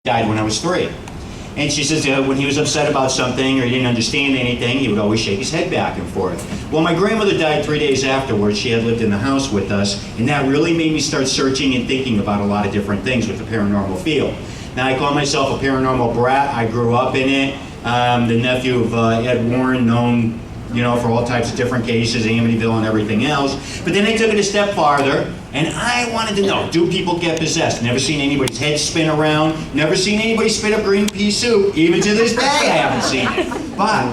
died when I was 3. And she says when he was upset about something or he didn't understand anything, he would always shake his head back and forth. Well, my grandmother died 3 days afterwards. She had lived in the house with us, and that really made me start searching and thinking about a lot of different things with the paranormal field. Now, I call myself a paranormal brat. I grew up in it. The nephew of Ed Warren, known for all types of different cases, Amityville and everything else. But then I took it a step farther, and I wanted to know, do people get possessed? Never seen anybody's head spin around, never seen anybody spit up green pea soup. Even to this day, I haven't seen it. But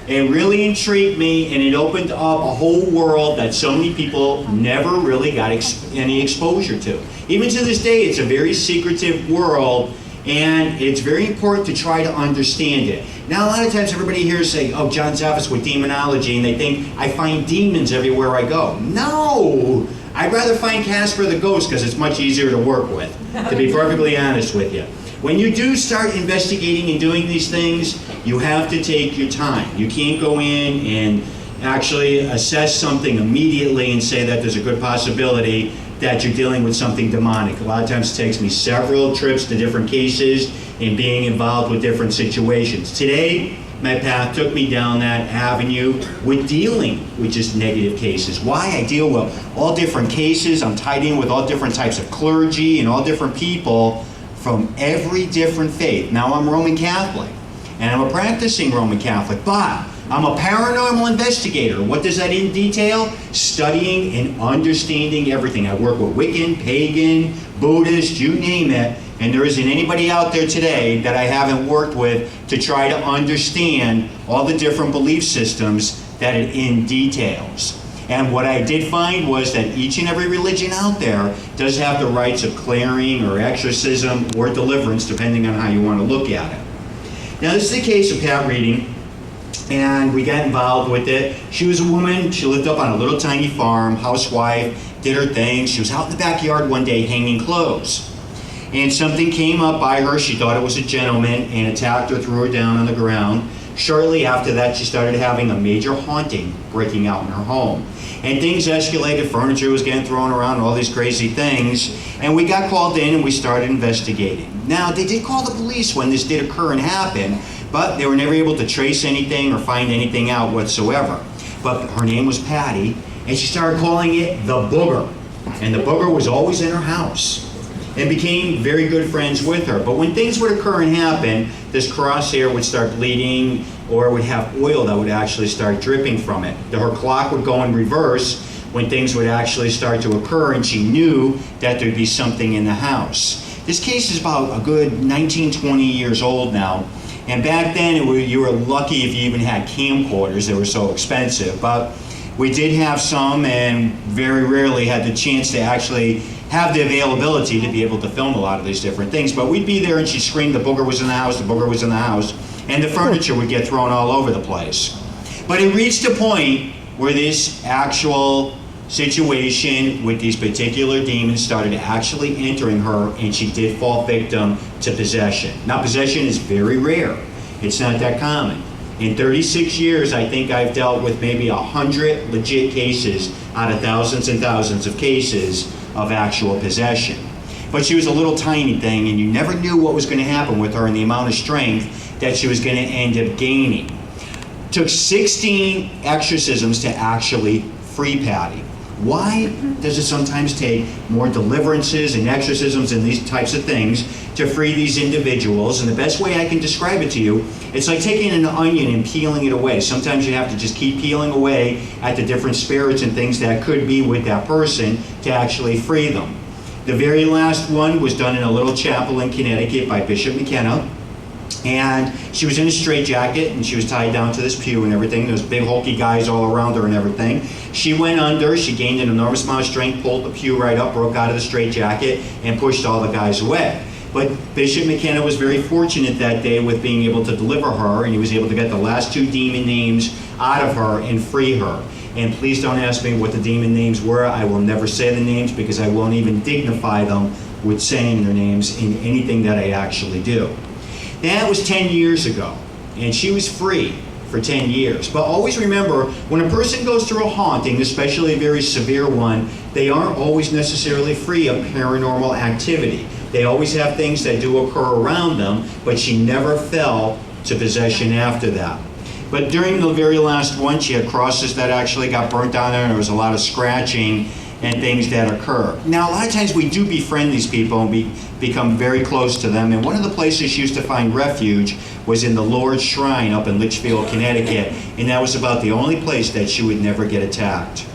it really intrigued me, and it opened up a whole world that so many people never really got any exposure to. Even to this day, it's a very secretive world, and it's very important to try to understand it. Now, a lot of times everybody here say, oh, John Zaffis with demonology, and they think I find demons everywhere I go. No! I'd rather find Casper the ghost because it's much easier to work with, to be perfectly honest with you. When you do start investigating and doing these things, you have to take your time. You can't go in and actually assess something immediately and say that there's a good possibility that you're dealing with something demonic. A lot of times it takes me several trips to different cases and being involved with different situations. Today, my path took me down that avenue with dealing with just negative cases. Why? I deal with all different cases. I'm tied in with all different types of clergy and all different people from every different faith. Now, I'm Roman Catholic, and I'm a practicing Roman Catholic, but I'm a paranormal investigator. What does that entail? Studying and understanding everything. I work with Wiccan, pagan, Buddhist, you name it, and there isn't anybody out there today that I haven't worked with to try to understand all the different belief systems that it details. And what I did find was that each and every religion out there does have the rites of clearing or exorcism or deliverance, depending on how you want to look at it. Now, this is the case of Pat Reading, and we got involved with it. She was a woman. She lived up on a little tiny farm, housewife, did her thing. She was out in the backyard one day hanging clothes. And something came up by her. She thought it was a gentleman and attacked her, threw her down on the ground. Shortly after that, she started having a major haunting breaking out in her home. And things escalated. Furniture was getting thrown around, all these crazy things. And we got called in and we started investigating. Now, they did call the police when this did occur and happen, but they were never able to trace anything or find anything out whatsoever. But her name was Patty, and she started calling it the Booger. And the Booger was always in her house, and became very good friends with her. But when things would occur and happen, this crosshair would start bleeding, or would have oil that would actually start dripping from it. Her clock would go in reverse when things would actually start to occur, and she knew that there'd be something in the house. This case is about a good 19, 20 years old now. And back then, you were lucky if you even had camcorders. They were so expensive. But we did have some, and very rarely had the chance to actually have the availability to be able to film a lot of these different things. But we'd be there and she'd scream, the booger was in the house, the booger was in the house, and the furniture would get thrown all over the place. But it reached a point where this actual situation with these particular demons started actually entering her, and she did fall victim to possession. Now, possession is very rare. It's not that common. In 36 years, I think I've dealt with maybe 100 legit cases out of thousands and thousands of cases of actual possession. But she was a little tiny thing, and you never knew what was going to happen with her and the amount of strength that she was going to end up gaining. It took 16 exorcisms to actually free Patty. Why does it sometimes take more deliverances and exorcisms and these types of things to free these individuals? And the best way I can describe it to you, it's like taking an onion and peeling it away. Sometimes you have to just keep peeling away at the different spirits and things that could be with that person to actually free them. The very last one was done in a little chapel in Connecticut by Bishop McKenna. And she was in a straitjacket, and she was tied down to this pew and everything. There was big hulky guys all around her and everything. She went under, she gained an enormous amount of strength, pulled the pew right up, broke out of the straitjacket, and pushed all the guys away. But Bishop McKenna was very fortunate that day with being able to deliver her, and he was able to get the last 2 demon names out of her and free her. And please don't ask me what the demon names were. I will never say the names because I won't even dignify them with saying their names in anything that I actually do. That was 10 years ago, and she was free for 10 years. But always remember, when a person goes through a haunting, especially a very severe one, they aren't always necessarily free of paranormal activity. They always have things that do occur around them, but she never fell to possession after that. But during the very last one, she had crosses that actually got burnt on her, and there was a lot of scratching and things that occur. Now, a lot of times we do befriend these people and we become very close to them. And one of the places she used to find refuge was in the Lourdes Shrine up in Litchfield, Connecticut. And that was about the only place that she would never get attacked.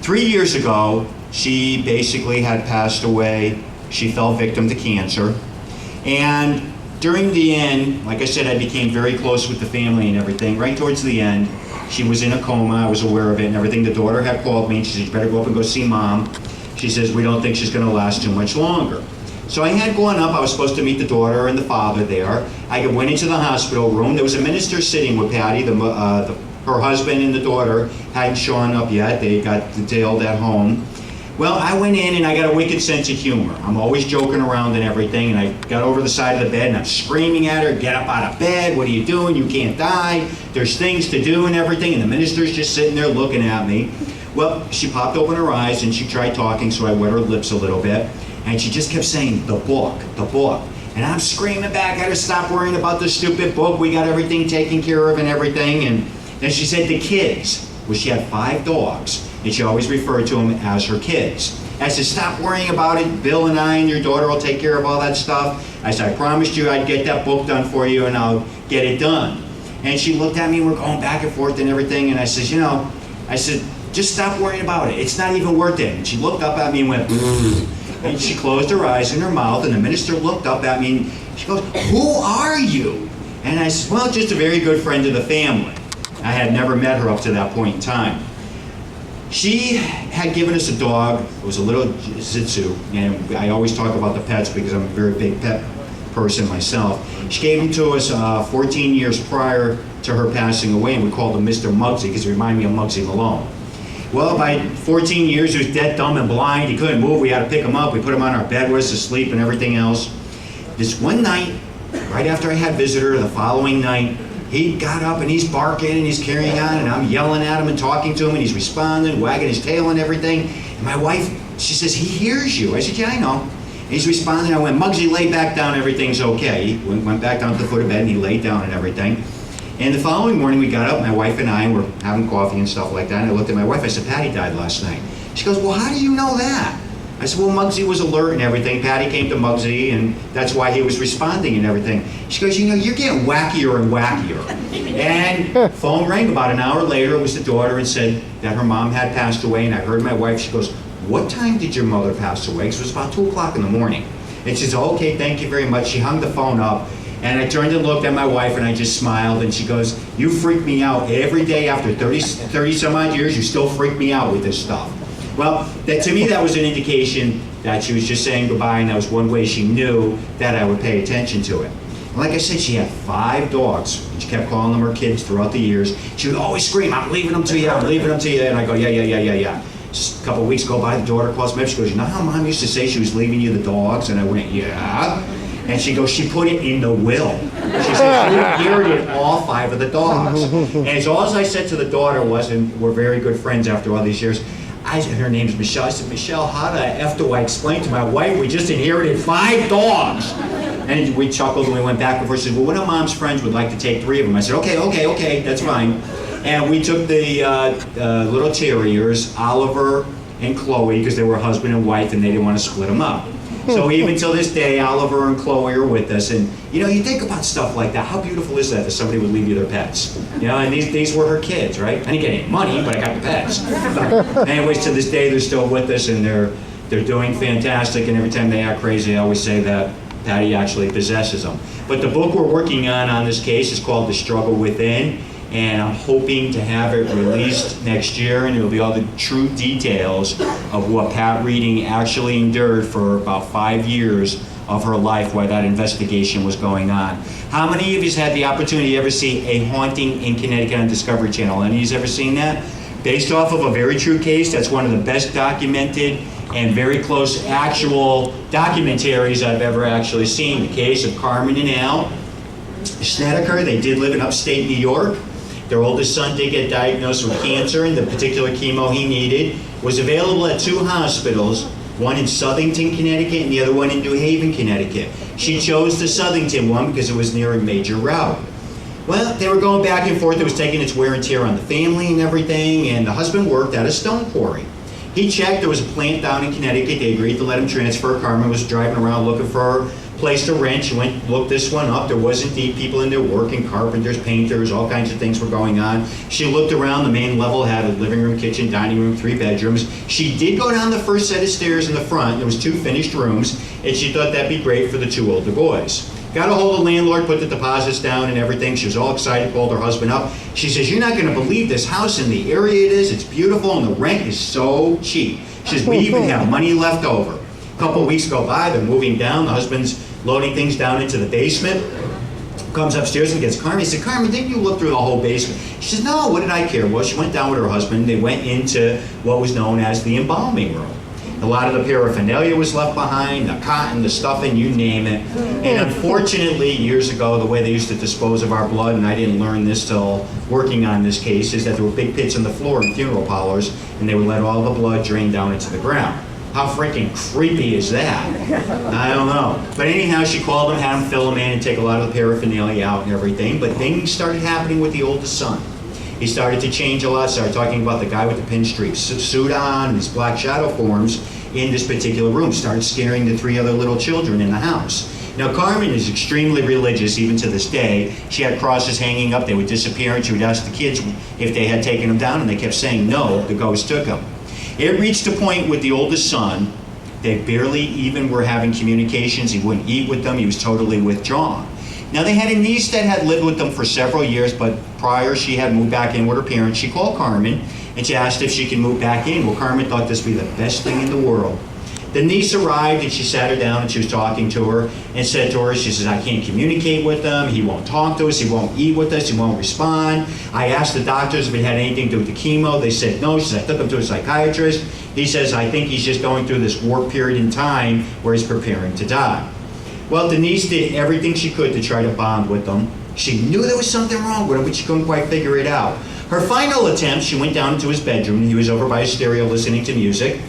3 years ago, she basically had passed away. She fell victim to cancer. And during the end, like I said, I became very close with the family and everything. Right towards the end, she was in a coma. I was aware of it and everything. The daughter had called me and she said, you better go up and go see mom. She says, we don't think she's going to last too much longer. So I had gone up. I was supposed to meet the daughter and the father there. I went into the hospital room. There was a minister sitting with Patty. Her husband and the daughter hadn't shown up yet. They got detailed at home. Well, I went in and I got a wicked sense of humor. I'm always joking around and everything, and I got over the side of the bed and I'm screaming at her, get up out of bed, what are you doing? You can't die. There's things to do and everything, and the minister's just sitting there looking at me. Well, she popped open her eyes and she tried talking, so I wet her lips a little bit, and she just kept saying, the book, the book. And I'm screaming back at her, stop worrying about the stupid book, we got everything taken care of and everything. And then she said the kids. Well, she had 5 dogs, and she always referred to them as her kids. I said, stop worrying about it. Bill and I and your daughter will take care of all that stuff. I said, I promised you I'd get that book done for you, and I'll get it done. And she looked at me, and we're going back and forth and everything, and I said, just stop worrying about it. It's not even worth it. And she looked up at me and went, and she closed her eyes and her mouth, and the minister looked up at me, and she goes, who are you? And I said, well, just a very good friend of the family. I had never met her up to that point in time. She had given us a dog. It was a little Shih Tzu, and I always talk about the pets because I'm a very big pet person myself. She gave him to us 14 years prior to her passing away, and we called him Mr. Muggsy because he reminded me of Muggsy Malone. Well, by 14 years, he was dead, dumb, and blind. He couldn't move. We had to pick him up. We put him on our bed with us to sleep and everything else. This one night, right after I had visitor, the following night, he got up and he's barking and he's carrying on, and I'm yelling at him and talking to him, and he's responding, wagging his tail and everything. And my wife, she says, he hears you. I said, yeah, I know. And he's responding. I went, Muggsy, lay back down, everything's okay. He went back down to the foot of bed and he laid down and everything. And the following morning we got up, my wife and I were having coffee and stuff like that, and I looked at my wife, I said, Patty died last night. She goes, well, how do you know that? I said, well, Muggsy was alert and everything. Patty came to Muggsy, and that's why he was responding and everything. She goes, you're getting wackier and wackier. And phone rang about an hour later. It was the daughter, and said that her mom had passed away, and I heard my wife, she goes, what time did your mother pass away? Because it was about 2 o'clock in the morning. And she said, okay, thank you very much. She hung the phone up, and I turned and looked at my wife, and I just smiled, and she goes, you freak me out every day after 30 some odd years, you still freak me out with this stuff. Well, to me, that was an indication that she was just saying goodbye, and that was one way she knew that I would pay attention to it. And like I said, she had 5 dogs, and she kept calling them her kids throughout the years. She would always scream, I'm leaving them to you, I'm leaving them to you, and I go, yeah. Just a couple of weeks go by, the daughter calls me up, she goes, you know how Mom used to say she was leaving you the dogs? And I went, yeah. And she goes, she put it in the will. She said she inherited all 5 of the dogs. And so all I said to the daughter was, and we're very good friends after all these years, her name's Michelle. I said, Michelle, how the F do I explain to my wife we just inherited 5 dogs? And we chuckled and we went back and forth. She said, well, one of Mom's friends would like to take 3 of them. I said, okay, that's fine. And we took the little terriers, Oliver and Chloe, because they were husband and wife and they didn't want to split them up. So even till this day, Oliver and Chloe are with us. And you think about stuff like that. How beautiful is that somebody would leave you their pets? And these were her kids, right? I didn't get any money, but I got the pets. But anyways, to this day, they're still with us, and they're doing fantastic. And every time they act crazy, I always say that Patty actually possesses them. But the book we're working on this case is called The Struggle Within. And I'm hoping to have it released next year, and it'll be all the true details of what Pat Reading actually endured for about 5 years of her life while that investigation was going on. How many of you had the opportunity to ever see A Haunting in Connecticut on Discovery Channel? Any of you ever seen that? Based off of a very true case, that's one of the best documented and very close actual documentaries I've ever actually seen. The case of Carmen and Al Snedeker. They did live in upstate New York. Their oldest son did get diagnosed with cancer, and the particular chemo he needed was available at 2 hospitals, one in Southington, Connecticut, and the other one in New Haven, Connecticut. She chose the Southington one because it was near a major route. Well, they were going back and forth. It was taking its wear and tear on the family and everything, and the husband worked at a stone quarry. He checked, there was a plant down in Connecticut. They agreed to let him transfer. Carmen was driving around looking for a place to rent. She went, looked this one up. There was indeed people in there working, carpenters, painters, all kinds of things were going on. She looked around. The main level had a living room, kitchen, dining room, 3 bedrooms. She did go down the first set of stairs in the front. There was 2 finished rooms, and she thought that'd be great for the 2 older boys. Got a hold of the landlord, put the deposits down and everything. She was all excited, called her husband up. She says, "You're not gonna believe this house in the area it is. It's beautiful and the rent is so cheap." She says, "We even have money left over." A couple of weeks go by, they're moving down. The husband's loading things down into the basement. Comes upstairs and gets Carmen. He said, "Carmen, didn't you look through the whole basement?" She says, "No, what did I care?" Well, she went down with her husband. They went into what was known as the embalming room. A lot of the paraphernalia was left behind, the cotton, the stuffing, you name it. And unfortunately, years ago, the way they used to dispose of our blood, and I didn't learn this till working on this case, is that there were big pits in the floor in funeral parlors, and they would let all the blood drain down into the ground. How freaking creepy is that? I don't know. But anyhow, she called them, had them fill them in and take a lot of the paraphernalia out and everything. But things started happening with the oldest son. He started to change a lot, started talking about the guy with the pinstripe suit on, and his black shadow forms in this particular room, started scaring the 3 other little children in the house. Now, Carmen is extremely religious, even to this day. She had crosses hanging up, they would disappear, and she would ask the kids if they had taken them down, and they kept saying no, the ghost took them. It reached a point with the oldest son, they barely even were having communications. He wouldn't eat with them, he was totally withdrawn. Now, they had a niece that had lived with them for several years, but prior she had moved back in with her parents. She called Carmen and she asked if she could move back in. Well, Carmen thought this would be the best thing in the world. The niece arrived and she sat her down and she was talking to her and said to her, she says, "I can't communicate with him. He won't talk to us. He won't eat with us. He won't respond. I asked the doctors if it had anything to do with the chemo. They said no." She says, "I took him to a psychiatrist. He says, I think he's just going through this warp period in time where he's preparing to die." Well, Denise did everything she could to try to bond with them. She knew there was something wrong with him, but she couldn't quite figure it out. Her final attempt, she went down into his bedroom. He was over by his stereo listening to music.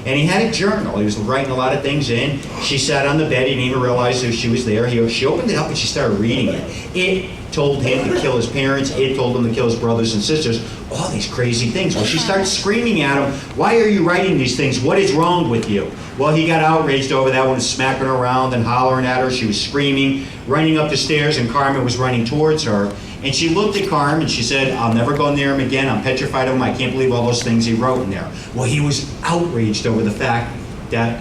And he had a journal. He was writing a lot of things in. She sat on the bed. He didn't even realize that she was there. She opened it up and she started reading it. It told him to kill his parents. It told him to kill his brothers and sisters. All these crazy things. Well, she started screaming at him, "Why are you writing these things? What is wrong with you?" Well, he got outraged over that one, smacking her around and hollering at her. She was screaming, running up the stairs, and Carmen was running towards her. And she looked at Carmen and she said, "I'll never go near him again. I'm petrified of him. I can't believe all those things he wrote in there." Well, he was outraged over the fact that,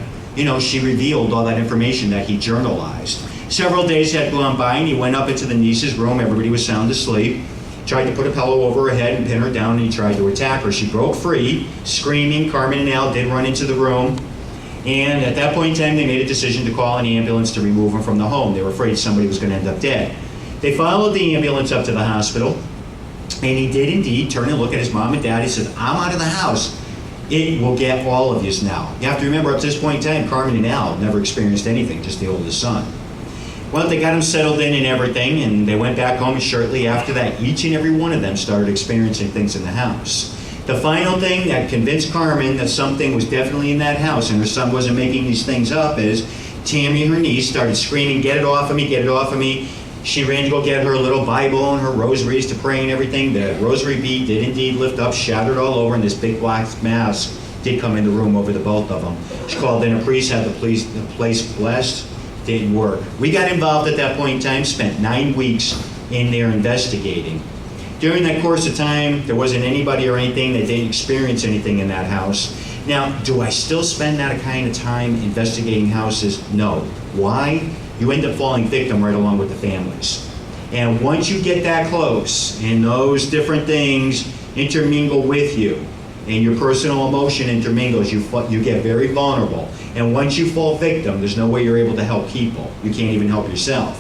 she revealed all that information that he journalized. Several days had gone by and he went up into the niece's room. Everybody was sound asleep. Tried to put a pillow over her head and pin her down, and he tried to attack her. She broke free, screaming. Carmen and Al did run into the room. And at that point in time, they made a decision to call an ambulance to remove him from the home. They were afraid somebody was going to end up dead. They followed the ambulance up to the hospital, and he did indeed turn and look at his mom and dad. He said, "I'm out of the house. It will get all of yous now." You have to remember, up to this point in time, Carmen and Al never experienced anything, just the oldest son. Well, they got him settled in and everything, and they went back home, and shortly after that, each and every one of them started experiencing things in the house. The final thing that convinced Carmen that something was definitely in that house and her son wasn't making these things up is Tammy, her niece, started screaming, "Get it off of me, get it off of me." She ran to go get her little Bible and her rosaries to pray and everything. The rosary bead did indeed lift up, shattered all over, and this big black mask did come in the room over the both of them. She called in a priest, had the place blessed. Didn't work. We got involved at that point in time, spent 9 weeks in there investigating. During that course of time, there wasn't anybody or anything that didn't experience anything in that house. Now, do I still spend that kind of time investigating houses? No. Why? You end up falling victim right along with the families. And once you get that close, and those different things intermingle with you, and your personal emotion intermingles, you get very vulnerable. And once you fall victim, there's no way you're able to help people. You can't even help yourself.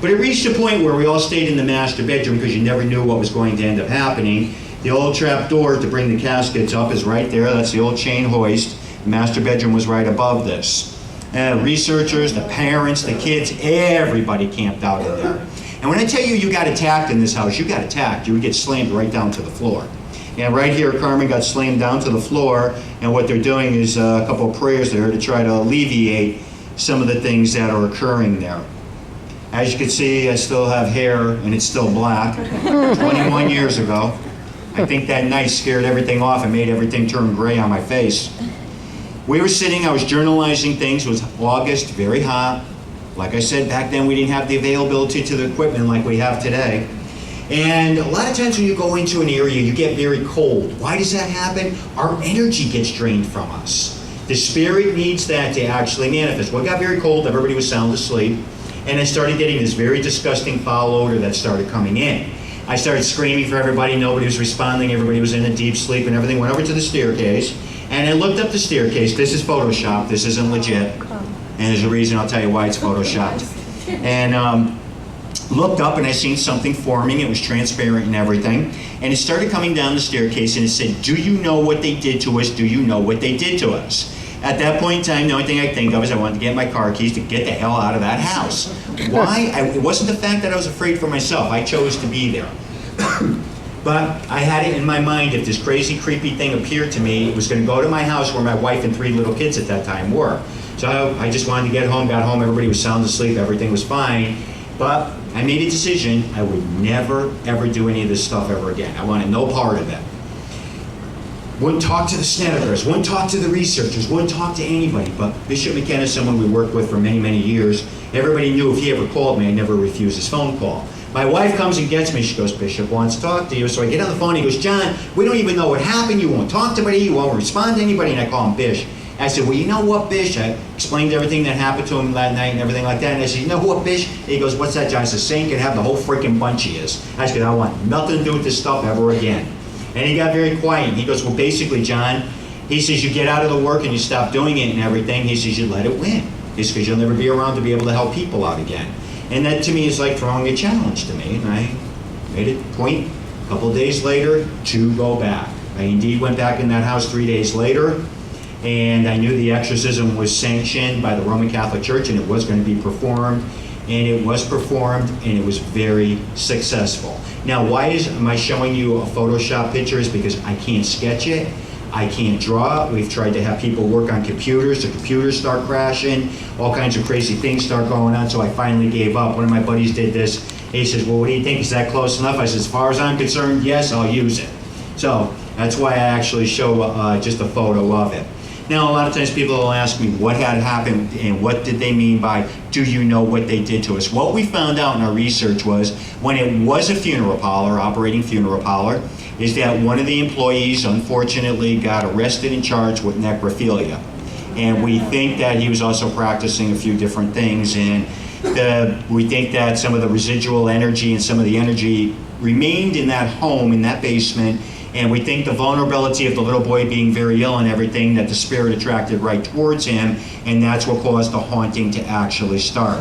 But it reached a point where we all stayed in the master bedroom because you never knew what was going to end up happening. The old trap door to bring the caskets up is right there. That's the old chain hoist. The master bedroom was right above this. Researchers, the parents, the kids, everybody camped out in there. And when I tell you you got attacked in this house, you got attacked. You would get slammed right down to the floor. And right here, Carmen got slammed down to the floor, and what they're doing is a couple of prayers there to try to alleviate some of the things that are occurring there. As you can see, I still have hair, and it's still black. 21 years ago. I think that night scared everything off and made everything turn gray on my face. We were sitting, I was journalizing things. It was August, very hot. Like I said, back then we didn't have the availability to the equipment like we have today. And a lot of times when you go into an area, you get very cold. Why does that happen? Our energy gets drained from us. The spirit needs that to actually manifest. Well, it got very cold, everybody was sound asleep, and I started getting this very disgusting foul odor that started coming in. I started screaming for everybody, nobody was responding, everybody was in a deep sleep, and everything went over to the staircase. And I looked up the staircase. This is Photoshop, this isn't legit. And there's a reason, I'll tell you why it's Photoshopped. And looked up and I seen something forming, it was transparent and everything. And it started coming down the staircase and it said, "Do you know what they did to us? Do you know what they did to us?" At that point in time, the only thing I think of is I wanted to get my car keys to get the hell out of that house. Why? It wasn't the fact that I was afraid for myself. I chose to be there. But I had it in my mind, if this crazy, creepy thing appeared to me, it was going to go to my house where my wife and 3 little kids at that time were. So I just wanted to get home, got home, everybody was sound asleep, everything was fine. But I made a decision, I would never, ever do any of this stuff ever again. I wanted no part of it. Wouldn't talk to the Snedekers, wouldn't talk to the researchers, wouldn't talk to anybody. But Bishop McKenna is someone we worked with for many, many years. Everybody knew if he ever called me, I never refused his phone call. My wife comes and gets me, she goes, "Bishop wants to talk to you." So I get on the phone, he goes, "John, we don't even know what happened, you won't talk to anybody, you won't respond to anybody," and I call him Bish. I said, "Well, you know what, Bish?" I explained everything that happened to him that night and everything like that, and I said, "You know what, Bish?" He goes, "What's that, John?" I said, "Saint can have the whole freaking bunch he is." I said, "I want nothing to do with this stuff ever again." And he got very quiet. He goes, "Well, basically, John," he says, "you get out of the work and you stop doing it and everything." He says, "You let it win." He says, "Because you'll never be around to be able to help people out again." And that to me is like throwing a challenge to me. And I made it a point a couple of days later to go back. I indeed went back in that house 3 days later. And I knew the exorcism was sanctioned by the Roman Catholic Church and it was going to be performed. And it was performed and it was very successful. Now, why am I showing you a Photoshop picture? Is because I can't sketch it. I can't draw it. We've tried to have people work on computers. The computers start crashing. All kinds of crazy things start going on. So I finally gave up. One of my buddies did this. He says, "Well, what do you think? Is that close enough?" I said, "As far as I'm concerned, yes, I'll use it." So that's why I actually show just a photo of it. Now, a lot of times people will ask me what had happened and what did they mean by, "Do you know what they did to us?" What we found out in our research was when it was a funeral parlor, operating funeral parlor, is that one of the employees unfortunately got arrested and charged with necrophilia. And we think that he was also practicing a few different things, and we think that some of the residual energy and some of the energy remained in that home, in that basement. And we think the vulnerability of the little boy being very ill and everything, that the spirit attracted right towards him, and that's what caused the haunting to actually start.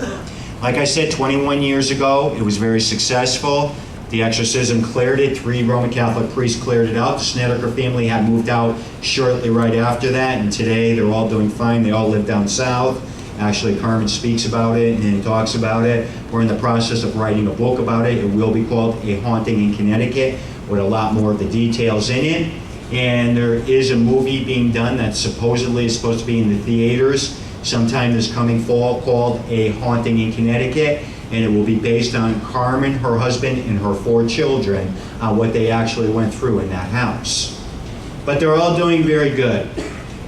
Like I said, 21 years ago, it was very successful. The exorcism cleared it. 3 Roman Catholic priests cleared it out. The Snedeker family had moved out shortly right after that, and today they're all doing fine. They all live down south. Actually, Carmen speaks about it and talks about it. We're in the process of writing a book about it. It will be called A Haunting in Connecticut, with a lot more of the details in it. And there is a movie being done that supposedly is supposed to be in the theaters sometime this coming fall called A Haunting in Connecticut. And it will be based on Carmen, her husband, and her 4 children, what they actually went through in that house. But they're all doing very good.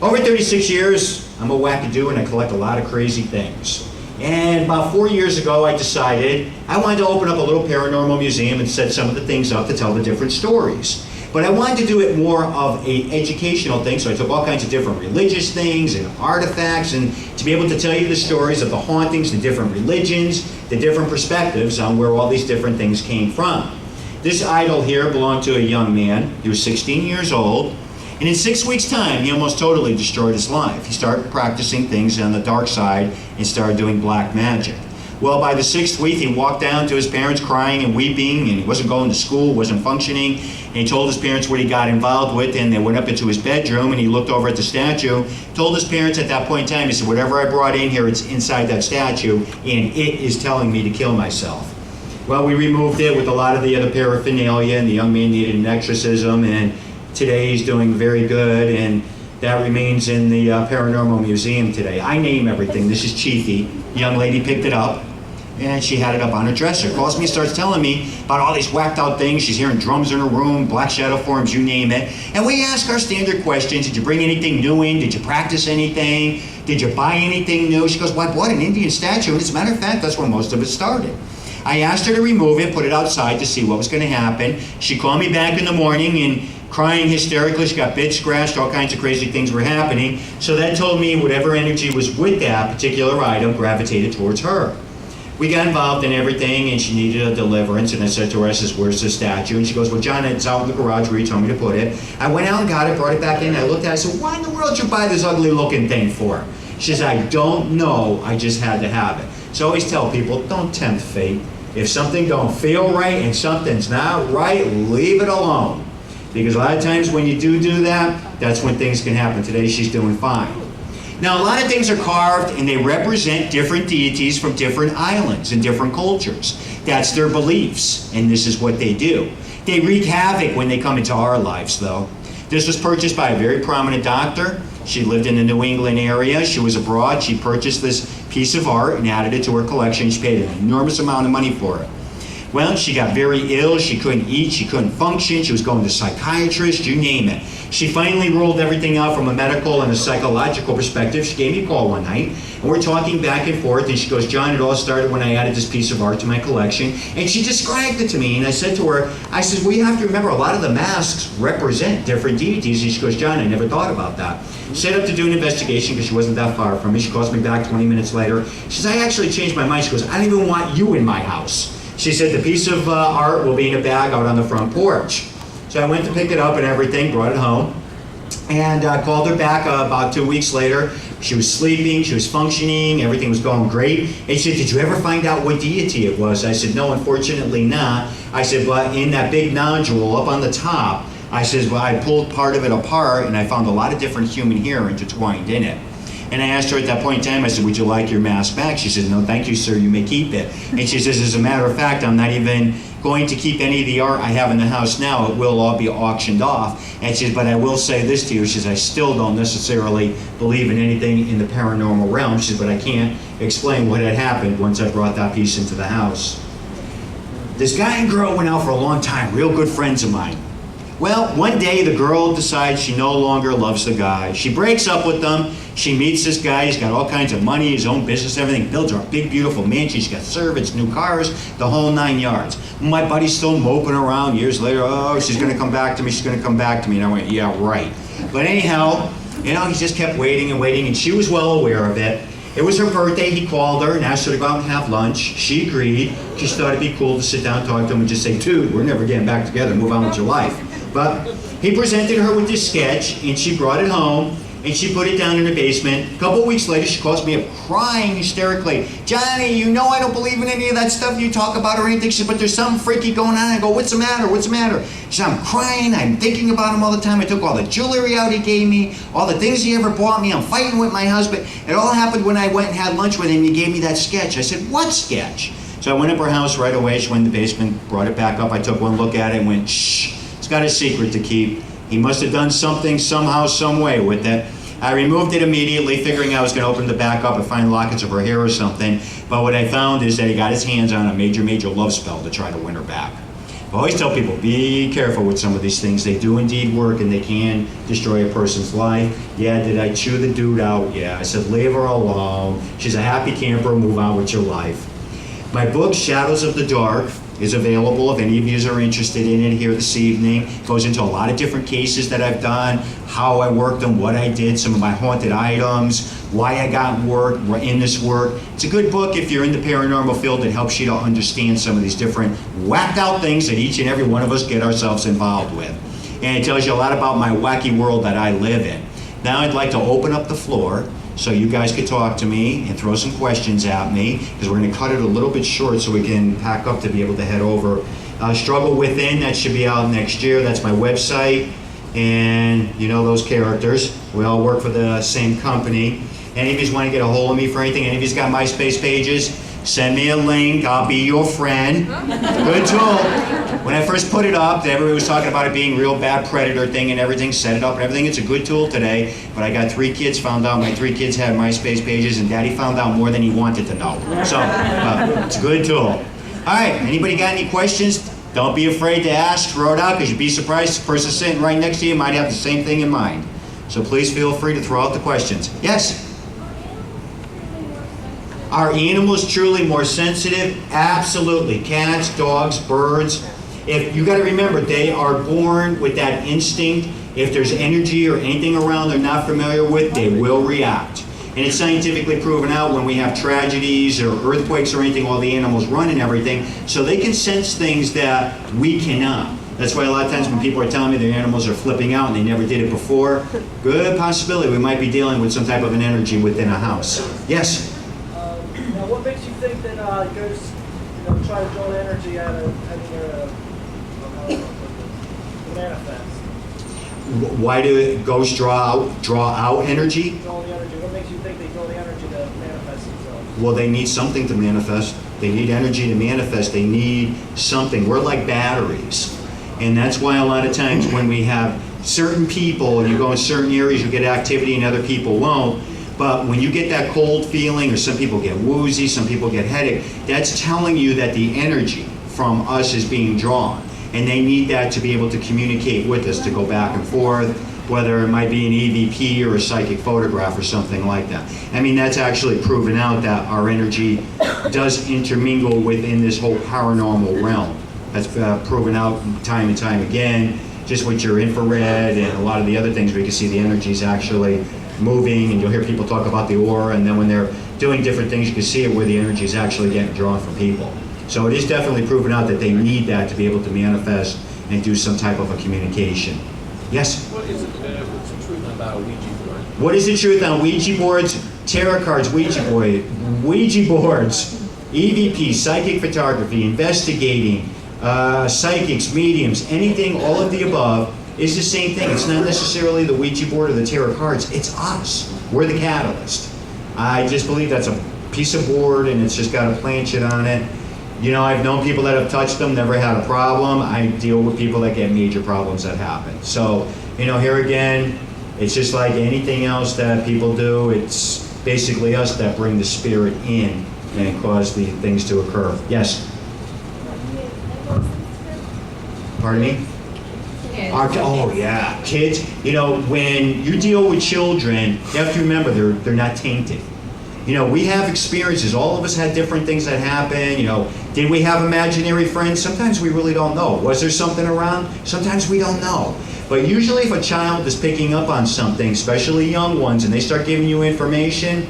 Over 36 years, I'm a wackadoo and I collect a lot of crazy things. And about 4 years ago, I decided I wanted to open up a little paranormal museum and set some of the things up to tell the different stories. But I wanted to do it more of an educational thing, so I took all kinds of different religious things and artifacts, and to be able to tell you the stories of the hauntings, the different religions, the different perspectives on where all these different things came from. This idol here belonged to a young man. He was 16 years old. And in 6 weeks' time, he almost totally destroyed his life. He started practicing things on the dark side and started doing black magic. Well, by the 6th week, he walked down to his parents crying and weeping, and he wasn't going to school, wasn't functioning. And he told his parents what he got involved with, and they went up into his bedroom, and he looked over at the statue, told his parents at that point in time, he said, "Whatever I brought in here, it's inside that statue, and it is telling me to kill myself." Well, we removed it with a lot of the other paraphernalia, and the young man needed an exorcism, and today he's doing very good, and that remains in the Paranormal Museum today. I name everything. This is Chiefy. Young lady picked it up, and she had it up on her dresser. Calls me, starts telling me about all these whacked out things. She's hearing drums in her room, black shadow forms, you name it. And we ask our standard questions. Did you bring anything new in? Did you practice anything? Did you buy anything new? She goes, well, I bought an Indian statue. And as a matter of fact, that's where most of it started. I asked her to remove it, put it outside to see what was going to happen. She called me back in the morning and crying hysterically. She got bit scratched, all kinds of crazy things were happening. So that told me whatever energy was with that particular item gravitated towards her. We got involved in everything, and she needed a deliverance, and I said to her, I says, where's the statue? And she goes, well, John, it's out in the garage where you told me to put it. I went out and got it, brought it back in, I looked at it, I said, why in the world did you buy this ugly looking thing for? She says, I don't know, I just had to have it. So I always tell people, don't tempt fate. If something don't feel right and something's not right, leave it alone. Because a lot of times when you do that, that's when things can happen. Today she's doing fine. Now, a lot of things are carved and they represent different deities from different islands and different cultures. That's their beliefs, and this is what they do. They wreak havoc when they come into our lives, though. This was purchased by a very prominent doctor. She lived in the New England area. She was abroad. She purchased this piece of art and added it to her collection. She paid an enormous amount of money for it. Well, she got very ill. She couldn't eat. She couldn't function. She was going to psychiatrists, you name it. She finally ruled everything out from a medical and a psychological perspective. She gave me a call one night, and we're talking back and forth, and she goes, John, it all started when I added this piece of art to my collection. And she described it to me, and I said to her, I said, well, you have to remember, a lot of the masks represent different deities. And she goes, John, I never thought about that. Set up to do an investigation because she wasn't that far from me. She calls me back 20 minutes later. She says, I actually changed my mind. She goes, I don't even want you in my house. She said the piece of art will be in a bag out on the front porch. So I went to pick it up and everything, brought it home, and called her back about 2 weeks later. She was sleeping, she was functioning, everything was going great. And she said, did you ever find out what deity it was? I said, no, unfortunately not. I said, but in that big nodule up on the top, I said, well, I pulled part of it apart and I found a lot of different human hair intertwined in it. And I asked her at that point in time, I said, would you like your mask back? She said, no, thank you, sir, you may keep it. And she says, as a matter of fact, I'm not even going to keep any of the art I have in the house now. It will all be auctioned off. And she says, but I will say this to you. She says, I still don't necessarily believe in anything in the paranormal realm. She says, but I can't explain what had happened once I brought that piece into the house. This guy and girl went out for a long time, real good friends of mine. Well, one day the girl decides she no longer loves the guy. She breaks up with them. She meets this guy. He's got all kinds of money, his own business, everything. Builds her a big, beautiful mansion. She's got servants, new cars, the whole 9 yards. My buddy's still moping around years later. Oh, she's going to come back to me. She's going to come back to me. And I went, yeah, right. But anyhow, you know, he just kept waiting and waiting, and she was well aware of it. It was her birthday. He called her and asked her to go out and have lunch. She agreed. She just thought it'd be cool to sit down, talk to him, and just say, dude, we're never getting back together. Move on with your life. But he presented her with this sketch, and she brought it home, and she put it down in the basement. A couple of weeks later, she calls me up crying hysterically. Johnny, you know I don't believe in any of that stuff you talk about or anything. She said, but there's something freaky going on. I go, what's the matter? What's the matter? She said, I'm crying. I'm thinking about him all the time. I took all the jewelry out he gave me, all the things he ever bought me. I'm fighting with my husband. It all happened when I went and had lunch with him. He gave me that sketch. I said, what sketch? So I went up her house right away. She went in the basement, brought it back up. I took one look at it and went, shh. It's got a secret to keep. He must have done something somehow, some way with it. I removed it immediately, figuring I was going to open the back up and find lockets of her hair or something. But what I found is that he got his hands on a major, major love spell to try to win her back. I always tell people, be careful with some of these things. They do indeed work, and they can destroy a person's life. Yeah, did I chew the dude out? Yeah. I said, leave her alone. She's a happy camper. Move on with your life. My book, Shadows of the Dark, is available if any of you are interested in it here this evening. It goes into a lot of different cases that I've done, how I worked them, what I did, some of my haunted items, why I got work in this work. It's a good book if you're in the paranormal field. It helps you to understand some of these different whacked out things that each and every one of us get ourselves involved with. And it tells you a lot about my wacky world that I live in. Now I'd like to open up the floor so you guys could talk to me and throw some questions at me, because we're going to cut it a little bit short so we can pack up to be able to head over. Struggle Within, that should be out next year. That's my website, and you know those characters. We all work for the same company. Any of you want to get a hold of me for anything? Any of you got MySpace pages? Send me a link, I'll be your friend. Good tool. When I first put it up, everybody was talking about it being a real bad predator thing and everything, set it up and everything. It's a good tool today, but I got 3 kids, found out my 3 kids had MySpace pages, and Daddy found out more than he wanted to know. So, it's a good tool. All right, anybody got any questions? Don't be afraid to ask, throw it out, because you'd be surprised the person sitting right next to you might have the same thing in mind. So please feel free to throw out the questions. Yes? Are animals truly more sensitive? Absolutely. Cats, dogs, birds. If you got to remember, they are born with that instinct. If there's energy or anything around they're not familiar with, they will react. And it's scientifically proven out when we have tragedies or earthquakes or anything, all the animals run and everything, so they can sense things that we cannot. That's why a lot of times when people are telling me their animals are flipping out and they never did it before, good possibility we might be dealing with some type of an energy within a house. Yes? Now, what makes you think that ghosts, try to draw the energy out of manifest? Why do ghosts draw out energy? Draw the energy. What makes you think they draw the energy to manifest themselves? Well, they need something to manifest. They need energy to manifest. They need something. We're like batteries. And that's why a lot of times when we have certain people, you go in certain areas, you get activity and other people won't. But when you get that cold feeling, or some people get woozy, some people get headache, that's telling you that the energy from us is being drawn. And they need that to be able to communicate with us, to go back and forth, whether it might be an EVP or a psychic photograph or something like that. I mean, that's actually proven out that our energy does intermingle within this whole paranormal realm. That's proven out time and time again, just with your infrared and a lot of the other things we can see the energy is actually moving, and you'll hear people talk about the aura, and then when they're doing different things, you can see it where the energy is actually getting drawn from people. So it is definitely proven out that they need that to be able to manifest and do some type of a communication. Yes? What's the truth about Ouija board? What is the truth on Ouija boards, tarot cards, Ouija boards, EVP, psychic photography, investigating, psychics, mediums, anything, all of the above, is the same thing. It's not necessarily the Ouija board or the tarot cards. It's us. We're the catalyst. I just believe that's a piece of board and it's just got a planchet on it. I've known people that have touched them, never had a problem. I deal with people that get major problems that happen. So, here again, it's just like anything else that people do. It's basically us that bring the spirit in and cause the things to occur. Yes? Pardon me? Oh yeah, kids. When you deal with children, you have to remember they're not tainted. We have experiences. All of us had different things that happen. Did we have imaginary friends? Sometimes we really don't know. Was there something around? Sometimes we don't know. But usually if a child is picking up on something, especially young ones, and they start giving you information,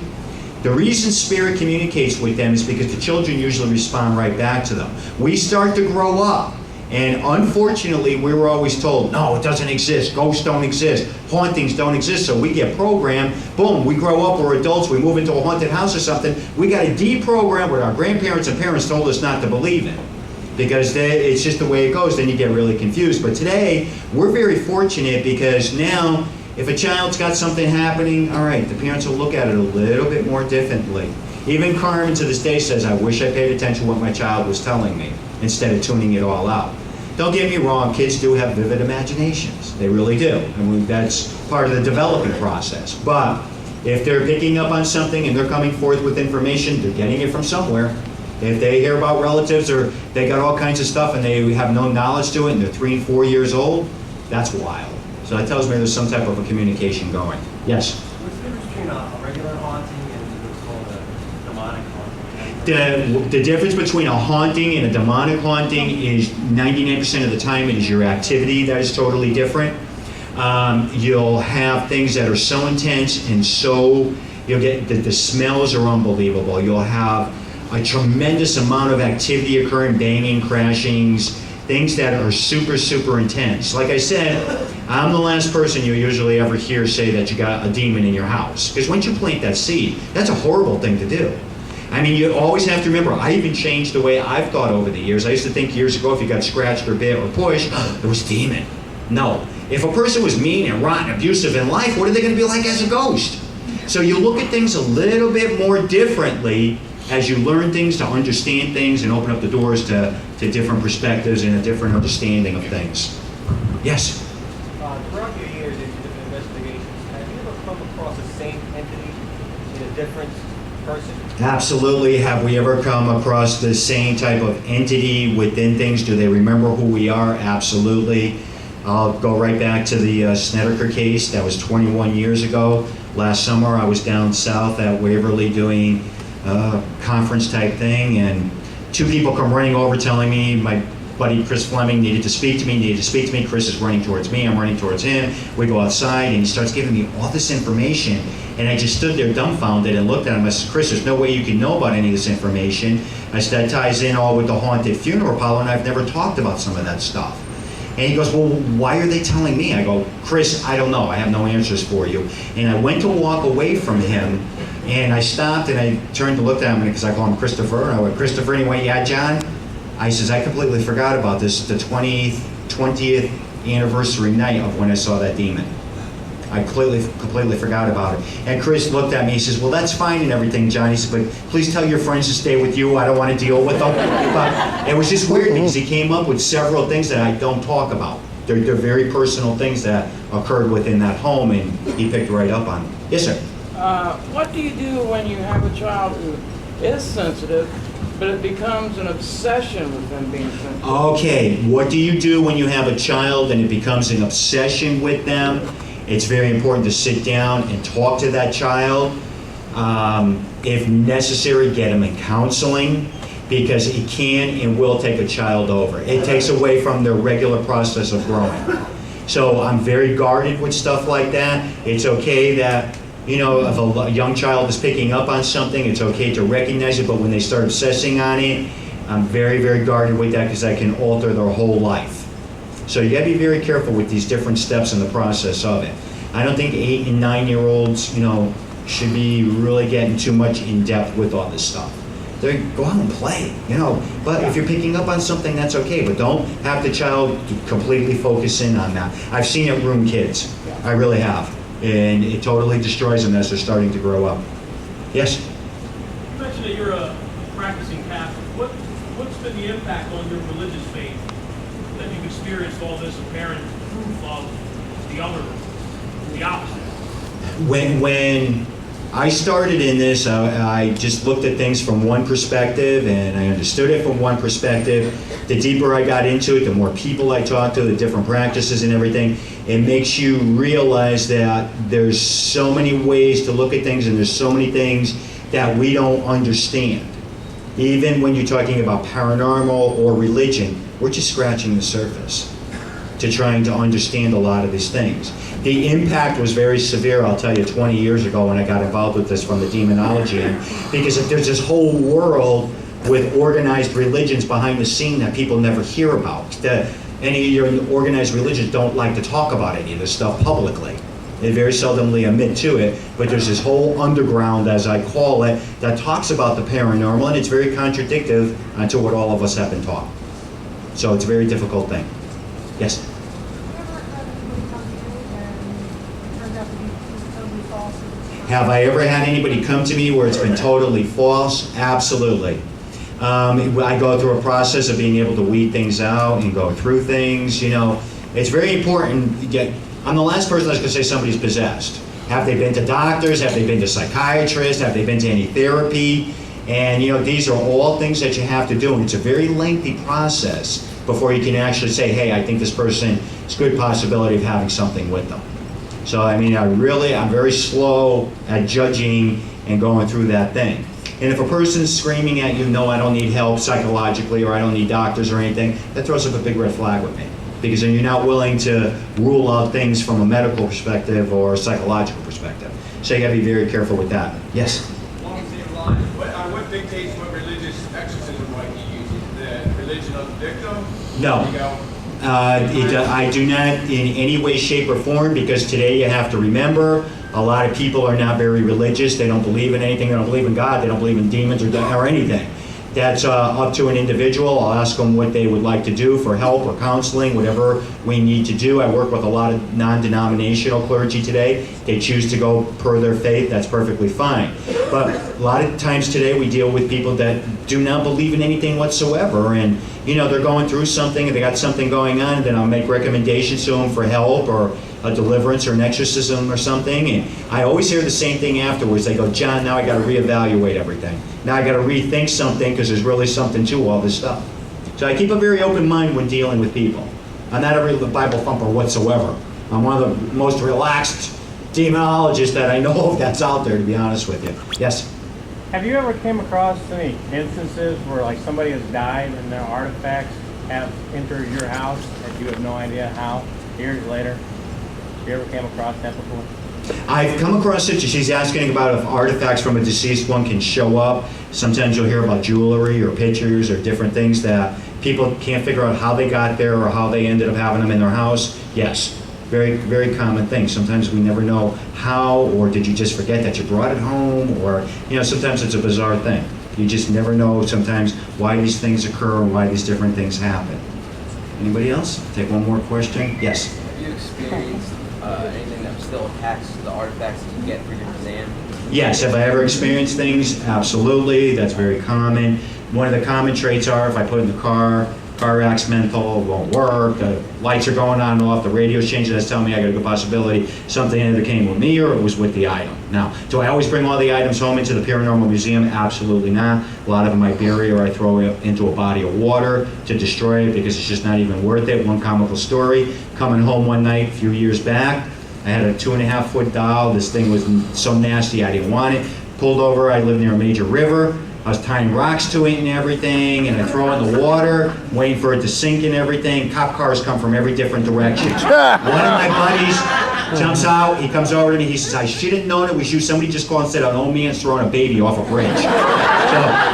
the reason spirit communicates with them is because the children usually respond right back to them. We start to grow up. And unfortunately, we were always told, no, it doesn't exist, ghosts don't exist, hauntings don't exist, so we get programmed, boom, we grow up, we're adults, we move into a haunted house or something, we got to deprogram what our grandparents and parents told us not to believe in. Because it's just the way it goes, then you get really confused. But today, we're very fortunate because now, if a child's got something happening, all right, the parents will look at it a little bit more differently. Even Carmen to this day says, I wish I paid attention to what my child was telling me, instead of tuning it all out. Don't get me wrong, kids do have vivid imaginations. They really do. That's part of the developing process. But if they're picking up on something and they're coming forth with information, they're getting it from somewhere. If they hear about relatives or they got all kinds of stuff and they have no knowledge to it and they're 3 and 4 years old, that's wild. So that tells me there's some type of a communication going. Yes? What's the difference between a regular haunting and what's called a demonic haunting? The difference between a haunting and a demonic haunting is 99% of the time it is your activity that is totally different. You'll have things that are so intense and so, you'll get, the smells are unbelievable. You'll have a tremendous amount of activity occurring, banging, crashings, things that are super, super intense. Like I said, I'm the last person you usually ever hear say that you got a demon in your house. Because once you plant that seed, that's a horrible thing to do. I mean, you always have to remember, I even changed the way I've thought over the years. I used to think years ago if you got scratched or bit or pushed, there was a demon. No. If a person was mean and rotten, abusive in life, what are they going to be like as a ghost? So you look at things a little bit more differently, as you learn things, to understand things, and open up the doors to different perspectives and a different understanding of things. Yes? Throughout your years in different investigations, have you ever come across the same entity in a different person? Absolutely. Have we ever come across the same type of entity within things? Do they remember who we are? Absolutely. I'll go right back to the Snedeker case. That was 21 years ago. Last summer, I was down south at Waverly doing a conference type thing, and two people come running over telling me my buddy Chris Fleming needed to speak to me. Chris is running towards me, I'm running towards him. We go outside, and he starts giving me all this information, and I just stood there dumbfounded and looked at him. I said, Chris, there's no way you can know about any of this information. I said, that ties in all with the haunted funeral parlor, and I've never talked about some of that stuff. And he goes, well, why are they telling me? I go, Chris, I don't know. I have no answers for you. And I went to walk away from him, and I stopped, and I turned to look at him, because I call him Christopher. And I went, Christopher, and he went, yeah, John? I says, I completely forgot about this. It's the 20th anniversary night of when I saw that demon. I completely forgot about it. And Chris looked at me, he says, well, that's fine and everything, John. He said, but please tell your friends to stay with you. I don't want to deal with them. But it was just weird because he came up with several things that I don't talk about. They're very personal things that occurred within that home, and he picked right up on them. Yes, sir. What do you do when you have a child who is sensitive, but it becomes an obsession with them being sensitive? Okay, what do you do when you have a child and it becomes an obsession with them? It's very important to sit down and talk to that child. If necessary, get them in counseling, because it can and will take a child over. It takes away from their regular process of growing. So I'm very guarded with stuff like that. It's okay that, you know, if a young child is picking up on something, it's okay to recognize it, but when they start obsessing on it, I'm very, very guarded with that, because that can alter their whole life. So you gotta be very careful with these different steps in the process of it. I don't think 8 and 9-year-olds, you know, should be really getting too much in depth with all this stuff. They go out and play, you know. But if you're picking up on something, that's okay. But don't have the child completely focus in on that. I've seen it ruin kids. I really have. And it totally destroys them as they're starting to grow up. Yes? You mentioned that you're a practicing Catholic. What's been the impact on your religious faith that you've experienced all this apparent proof of the opposite? When I started in this, I just looked at things from one perspective, and I understood it from one perspective. The deeper I got into it, the more people I talked to, the different practices and everything, it makes you realize that there's so many ways to look at things, and there's so many things that we don't understand. Even when you're talking about paranormal or religion, we're just scratching the surface to trying to understand a lot of these things. The impact was very severe, I'll tell you, 20 years ago when I got involved with this from the demonology end, because there's this whole world with organized religions behind the scene that people never hear about. Any of your organized religions don't like to talk about any of this stuff publicly. They very seldomly admit to it, but there's this whole underground, as I call it, that talks about the paranormal, and it's very contradictive to what all of us have been taught. So it's a very difficult thing. Yes? Have I ever had anybody come to me where it's been totally false? Absolutely. I go through a process of being able to weed things out and go through things, you know. It's very important. I'm the last person that's going to say somebody's possessed. Have they been to doctors? Have they been to psychiatrists? Have they been to any therapy? And, you know, these are all things that you have to do, and it's a very lengthy process before you can actually say, hey, I think this person, it's a good possibility of having something with them. So, I mean, I'm very slow at judging and going through that thing. And if a person's screaming at you, no, I don't need help psychologically, or I don't need doctors or anything, that throws up a big red flag with me. Because then you're not willing to rule out things from a medical perspective or a psychological perspective. So you gotta be very careful with that. Yes? Along the same line, what dictates what religious exorcism might you use? The religion of the victim? No. There you go. I do not in any way, shape, or form, because today you have to remember, a lot of people are not very religious. They don't believe in anything. They don't believe in God. They don't believe in demons or anything. That's up to an individual. I'll ask them what they would like to do for help or counseling, whatever we need to do. I work with a lot of non-denominational clergy today. They choose to go per their faith, that's perfectly fine. But a lot of times today we deal with people that do not believe in anything whatsoever, and they're going through something and they got something going on, and then I'll make recommendations to them for help or a deliverance or an exorcism or something, and I always hear the same thing afterwards. They go, John, now I got to reevaluate everything. Now I got to rethink something because there's really something to all this stuff. So I keep a very open mind when dealing with people. I'm not a real Bible thumper whatsoever. I'm one of the most relaxed demonologists that I know of that's out there, to be honest with you. Yes? Have you ever came across any instances where like somebody has died and their artifacts have entered your house and you have no idea how, years later? Have you ever came across that before? I've come across it. She's asking about if artifacts from a deceased one can show up. Sometimes you'll hear about jewelry or pictures or different things that people can't figure out how they got there or how they ended up having them in their house. Yes, very, very common thing. Sometimes we never know how, or did you just forget that you brought it home, or sometimes it's a bizarre thing. You just never know sometimes why these things occur and why these different things happen. Anybody else? Take one more question. Yes? Have you experienced anything that still attached to the artifacts that you get for your exam? Yes, have I ever experienced things? Absolutely, that's very common. One of the common traits are if I put it in the car acts mental, won't work, the lights are going on and off, the radio's changing, that's telling me I got a good possibility something either came with me or it was with the item. Now, do I always bring all the items home into the Paranormal Museum? Absolutely not. A lot of them I bury or I throw it into a body of water to destroy it because it's just not even worth it. One comical story, coming home one night a few years back, I had a 2.5-foot doll. This thing was so nasty I didn't want it. Pulled over, I live near a major river. I was tying rocks to it and everything, and I throw it in the water, waiting for it to sink and everything. Cop cars come from every different direction. One of my buddies jumps out, he comes over to me, he says, I should have known it was you. Somebody just called and said, an old man's throwing a baby off a bridge. So,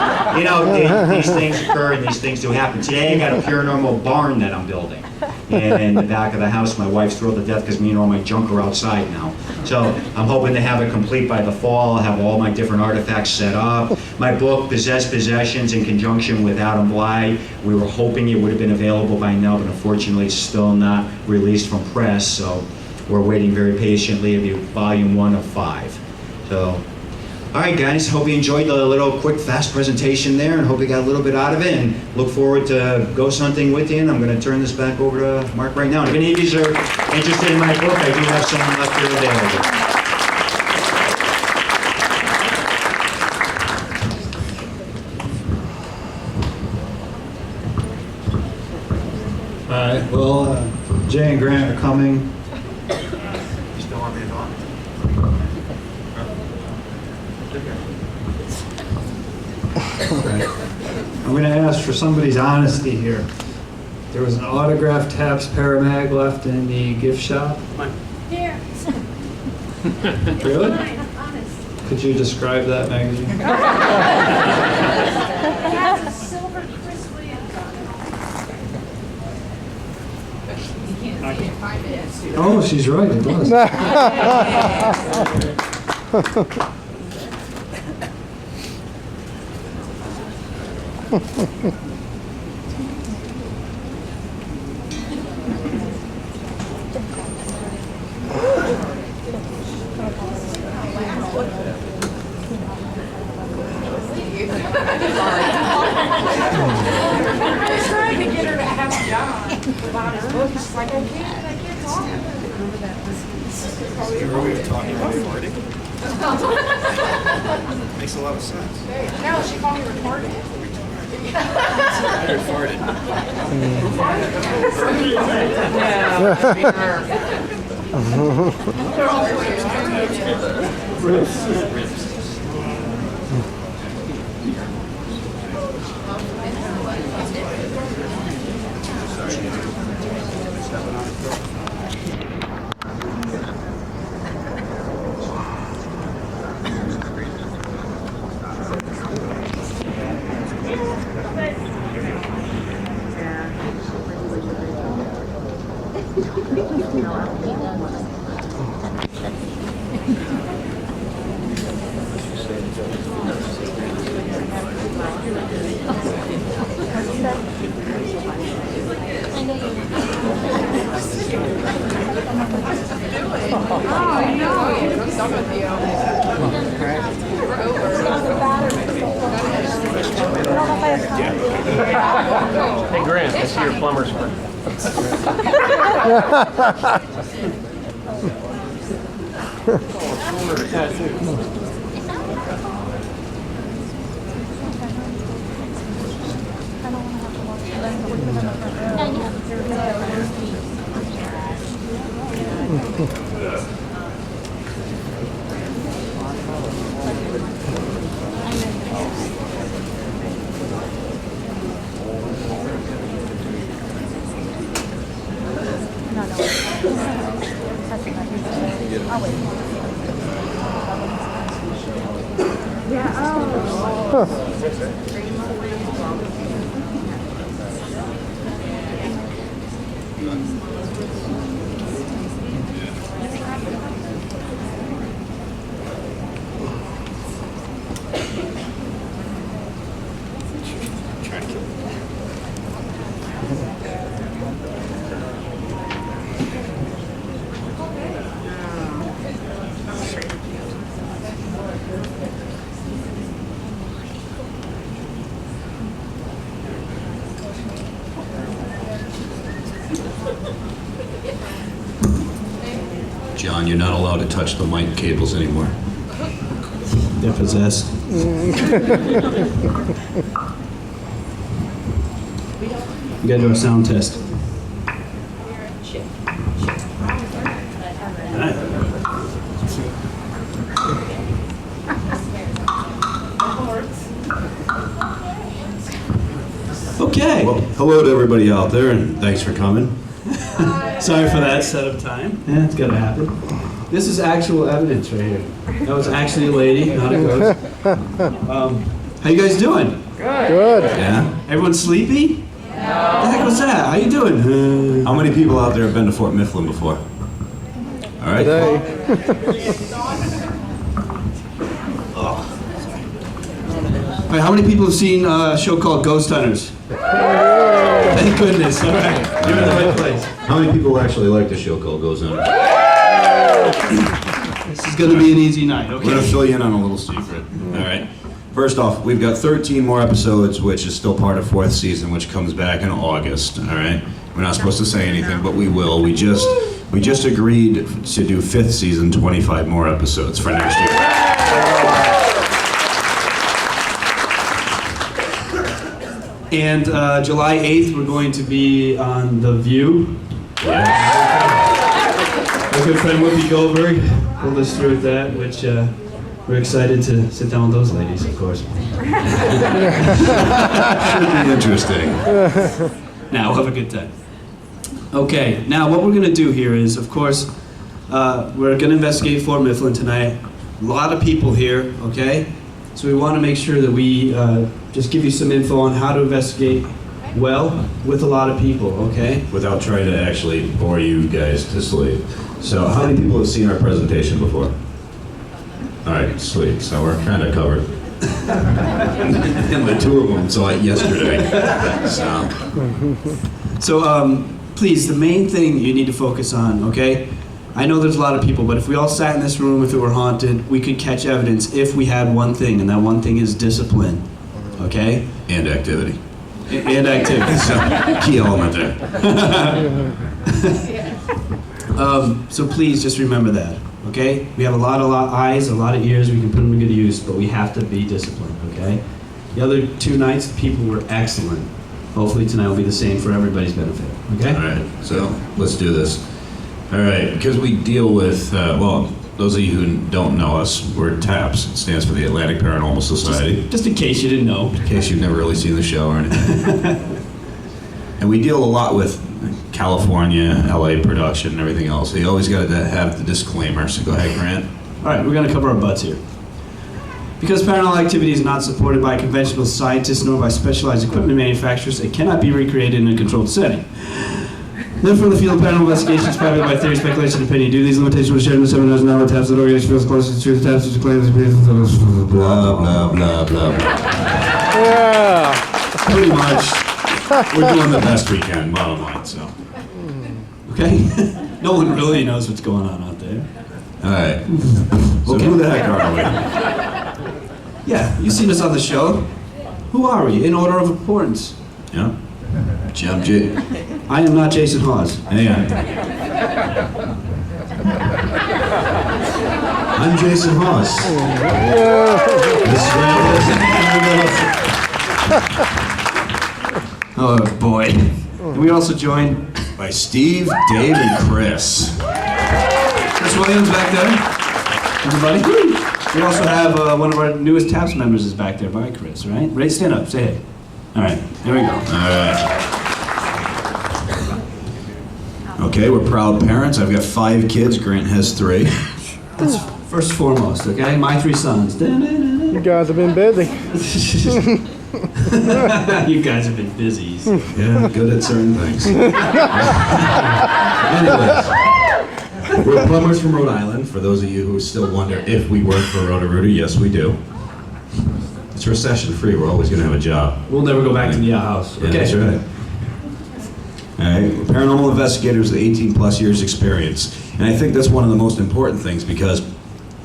these things occur and these things do happen. Today I got a paranormal barn that I'm building. And in the back of the house, my wife's thrilled to death because me and all my junk are outside now. So I'm hoping to have it complete by the fall. I'll have all my different artifacts set up. My book, Possessed Possessions, in conjunction with Adam Bly, we were hoping it would have been available by now, but unfortunately it's still not released from press. So we're waiting very patiently. It'll be volume 1 of 5. So. All right, guys, hope you enjoyed the little quick, fast presentation there and hope you got a little bit out of it and look forward to ghost hunting with you. And I'm going to turn this back over to Mark right now. And if any of you are interested in my book, I do have some left here available. All right, well, Jay and Grant are coming. You still want me to talk? I'm going to ask for somebody's honesty here. There was an autographed Tabs Paramag left in the gift shop. Here. Really? Mine, honest. Could you describe that magazine? It has a silver Chris Williams on it. You can't see it in 5 minutes. Oh, she's right, it does. I was trying to get her to ask John about his book. She's like, I can't talk. Were we talking about farting? Makes a lot of sense. No, she called me retarded. I heard farted. Hey Grant, I see your plumber's work. John, you're not allowed to touch the mic cables anymore. They're possessed. You gotta do a sound test. Okay. Well, hello to everybody out there, and thanks for coming. Sorry for that setup time. Yeah, it's gotta happen. This is actual evidence right here. That was actually a lady, not a ghost. How you guys doing? Good. Yeah? Everyone sleepy? No. What the heck was that? How you doing? How many people out there have been to Fort Mifflin before? All right. All right, how many people have seen a show called Ghost Hunters? Thank goodness. All right, you're in the right place. How many people actually like the show called Goes Under? This is going to be an easy night, okay? We're going to fill you in on a little secret. All right. First off, we've got 13 more episodes, which is still part of fourth season, which comes back in August. All right. We're not supposed to say anything, but we will. We just agreed to do fifth season, 25 more episodes for next year. And July 8th, we're going to be on The View. My good friend Whoopi Goldberg pulled us through with that, which we're excited to sit down with those ladies, of course. Should be interesting. Now, we'll have a good time. Okay, now what we're going to do here is, of course, we're going to investigate Fort Mifflin tonight. A lot of people here, okay? So we want to make sure that we just give you some info on how to investigate well with a lot of people, okay? Without trying to actually bore you guys to sleep. So how many people have seen our presentation before? All right, sweet. So we're kind of covered. And the two of them saw it yesterday. So please, the main thing you need to focus on, okay? I know there's a lot of people, but if we all sat in this room, if it were haunted, we could catch evidence if we had one thing, and that one thing is discipline, okay? And activity. And activity. So, key element there. So please just remember that, okay? We have a lot of eyes, a lot of ears, we can put them to good use, but we have to be disciplined, okay? The other two nights, people were excellent. Hopefully tonight will be the same for everybody's benefit, okay? All right, so let's do this. All right, because we deal with, well, those of you who don't know us, we're TAPS. It stands for the Atlantic Paranormal Society. Just in case you didn't know. In case you've never really seen the show or anything. And we deal a lot with California, LA production, and everything else. So you always got to have the disclaimer. So go ahead, Grant. All right, we're going to cover our butts here. Because paranormal activity is not supported by conventional scientists nor by specialized equipment manufacturers, it cannot be recreated in a controlled setting. Therefore, the field of paranormal investigation is private by theory, speculation, and opinion. Due to these limitations, we're sharing the 7,000 hour tabs that organization feels closest to the tabs which claims blah, blah, blah, blah, blah. Yeah. Pretty much. We're doing the best we can, bottom line, so. Okay? No one really knows what's going on out there. All right. So who the heck are we? Yeah, you've seen us on the show. Who are we, in order of importance? Yeah. I am not Jason Hawes. Hey, I'm Jason Hawes. Oh boy. And we also joined by Steve, Dave, and Chris. Chris Williams back there. Everybody. We also have one of our newest TAPS members is back there by Chris, right? Ray, stand up, say hey. All right, here we go. All right. Okay, we're proud parents. I've got 5 kids. Grant has 3. That's first and foremost, okay? My 3 sons. You guys have been busy. You guys have been busy. Yeah, good at certain things. Anyways, we're plumbers from Rhode Island. For those of you who still wonder if we work for Roto-Rooter, yes, we do. It's recession-free. We're always going to have a job. We'll never go back to the house. Yeah, Okay. that's right. All right, paranormal investigators with 18-plus years experience. And I think that's one of the most important things because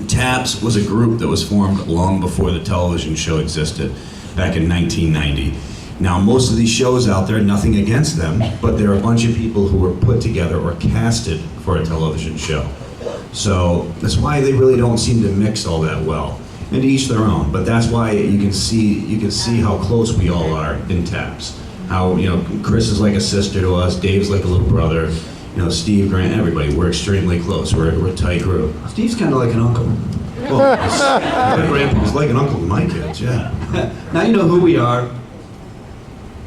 TAPS was a group that was formed long before the television show existed, back in 1990. Now, most of these shows out there, nothing against them, but they're a bunch of people who were put together or casted for a television show. So that's why they really don't seem to mix all that well. And to each their own, but that's why you can see how close we all are in TAPS. How, Chris is like a sister to us, Dave's like a little brother, Steve, Grant, everybody, we're extremely close, we're a tight group. Steve's kind of like an uncle. Well, he's like an uncle to my kids, yeah. Now you know who we are.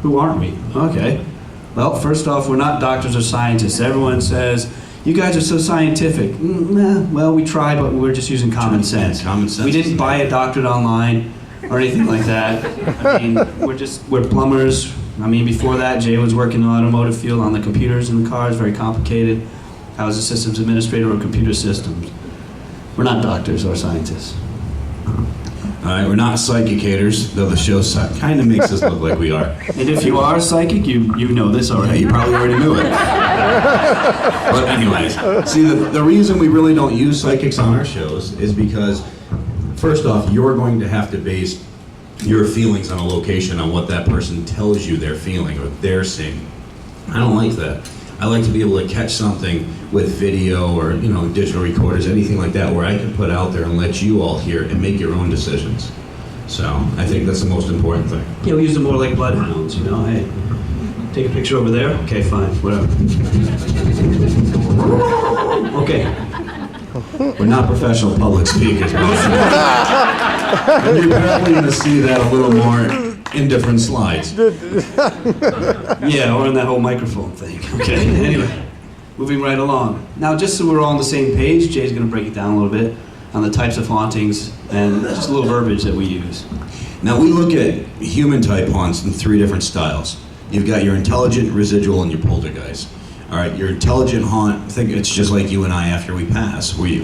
Who aren't we? Okay. Well, first off, we're not doctors or scientists. Everyone says, you guys are so scientific. Well, we try, but we're just using common sense. Common sense. We didn't buy a doctorate online or anything like that. I mean, we're plumbers. I mean, before that, Jay was working in the automotive field on the computers in the cars, very complicated. I was a systems administrator of computer systems. We're not doctors or scientists. All right, we're not psychicators, though the show kind of makes us look like we are. And if you are psychic, you know this already. Yeah, you probably already knew it. But anyways, see, the reason we really don't use psychics on our shows is because, first off, you're going to have to base your feelings on a location on what that person tells you they're feeling or they're seeing. I don't like that. I like to be able to catch something with video or digital recorders, anything like that, where I can put out there and let you all hear and make your own decisions. So I think that's the most important thing. Yeah, we use them more like bloodhounds, Hey, take a picture over there. Okay, fine, whatever. Okay. We're not professional public speakers. And you're probably going to see that a little more in different slides. Yeah, or in that whole microphone thing. Okay, anyway, moving right along. Now, just so we're all on the same page, Jay's going to break it down a little bit on the types of hauntings and just a little verbiage that we use. Now, we look at human type haunts in 3 different styles. You've got your intelligent, residual, and your poltergeist. All right, your intelligent haunt, I think it's just like you and I after we pass. We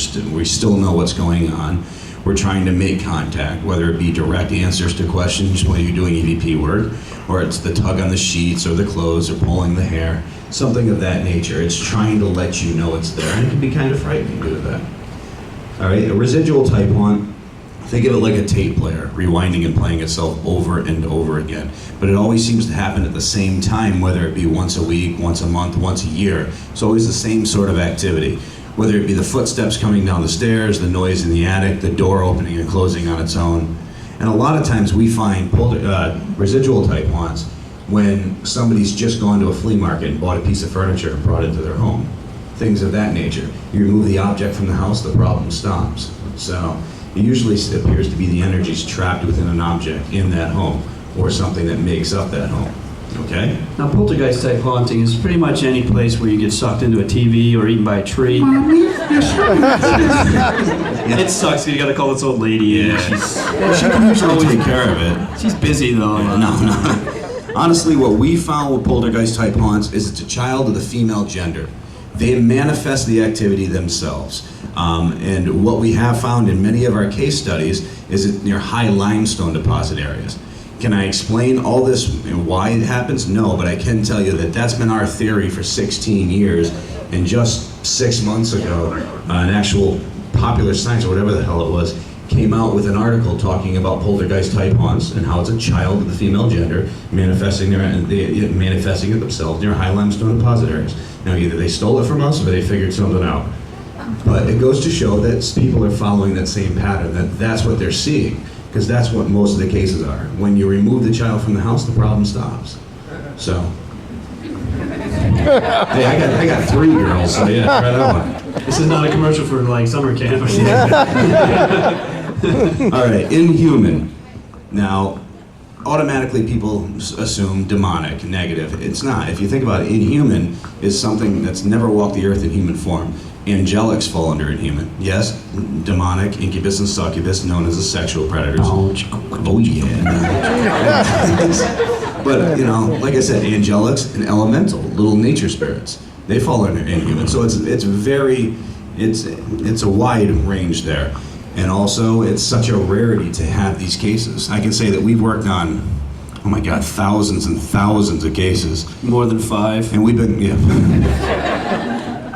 still know what's going on. We're trying to make contact, whether it be direct answers to questions when you're doing EVP work, or it's the tug on the sheets or the clothes or pulling the hair, something of that nature. It's trying to let you know it's there, and it can be kind of frightening to do that. All right, a residual type haunt, think of it like a tape player, rewinding and playing itself over and over again. But it always seems to happen at the same time, whether it be once a week, once a month, once a year. It's always the same sort of activity. Whether it be the footsteps coming down the stairs, the noise in the attic, the door opening and closing on its own. And a lot of times we find residual type haunts when somebody's just gone to a flea market and bought a piece of furniture and brought it to their home. Things of that nature. You remove the object from the house, the problem stops. So it usually appears to be the energies trapped within an object in that home or something that makes up that home. Okay? Now, poltergeist type haunting is pretty much any place where you get sucked into a TV or eaten by a tree. It sucks, you gotta call this old lady in. She can usually take care of it. She's busy though. No. Honestly, what we found with poltergeist type haunts is it's a child of the female gender. They manifest the activity themselves. And what we have found in many of our case studies is near high limestone deposit areas. Can I explain all this and why it happens? No, but I can tell you that that's been our theory for 16 years. And just 6 months ago, an actual Popular Science, or whatever the hell it was, came out with an article talking about poltergeist type haunts and how it's a child of the female gender manifesting it themselves near high limestone depositories. Now, either they stole it from us or they figured something out. But it goes to show that people are following that same pattern, that's what they're seeing, because that's what most of the cases are. When you remove the child from the house, the problem stops. So, hey, I got 3 girls, so yeah, try that one. This is not a commercial for like summer camp or something. All right, inhuman. Now, automatically people assume demonic, negative. It's not. If you think about it, inhuman is something that's never walked the earth in human form. Angelics fall under inhuman. Yes, demonic, incubus and succubus, known as the sexual predators. Oh yeah. But, you know, like I said, angelics and elemental, little nature spirits, they fall under inhuman. So it's a wide range there. And also, it's such a rarity to have these cases. I can say that we've worked on, oh my God, thousands and thousands of cases. More than 5. And we've been, yeah.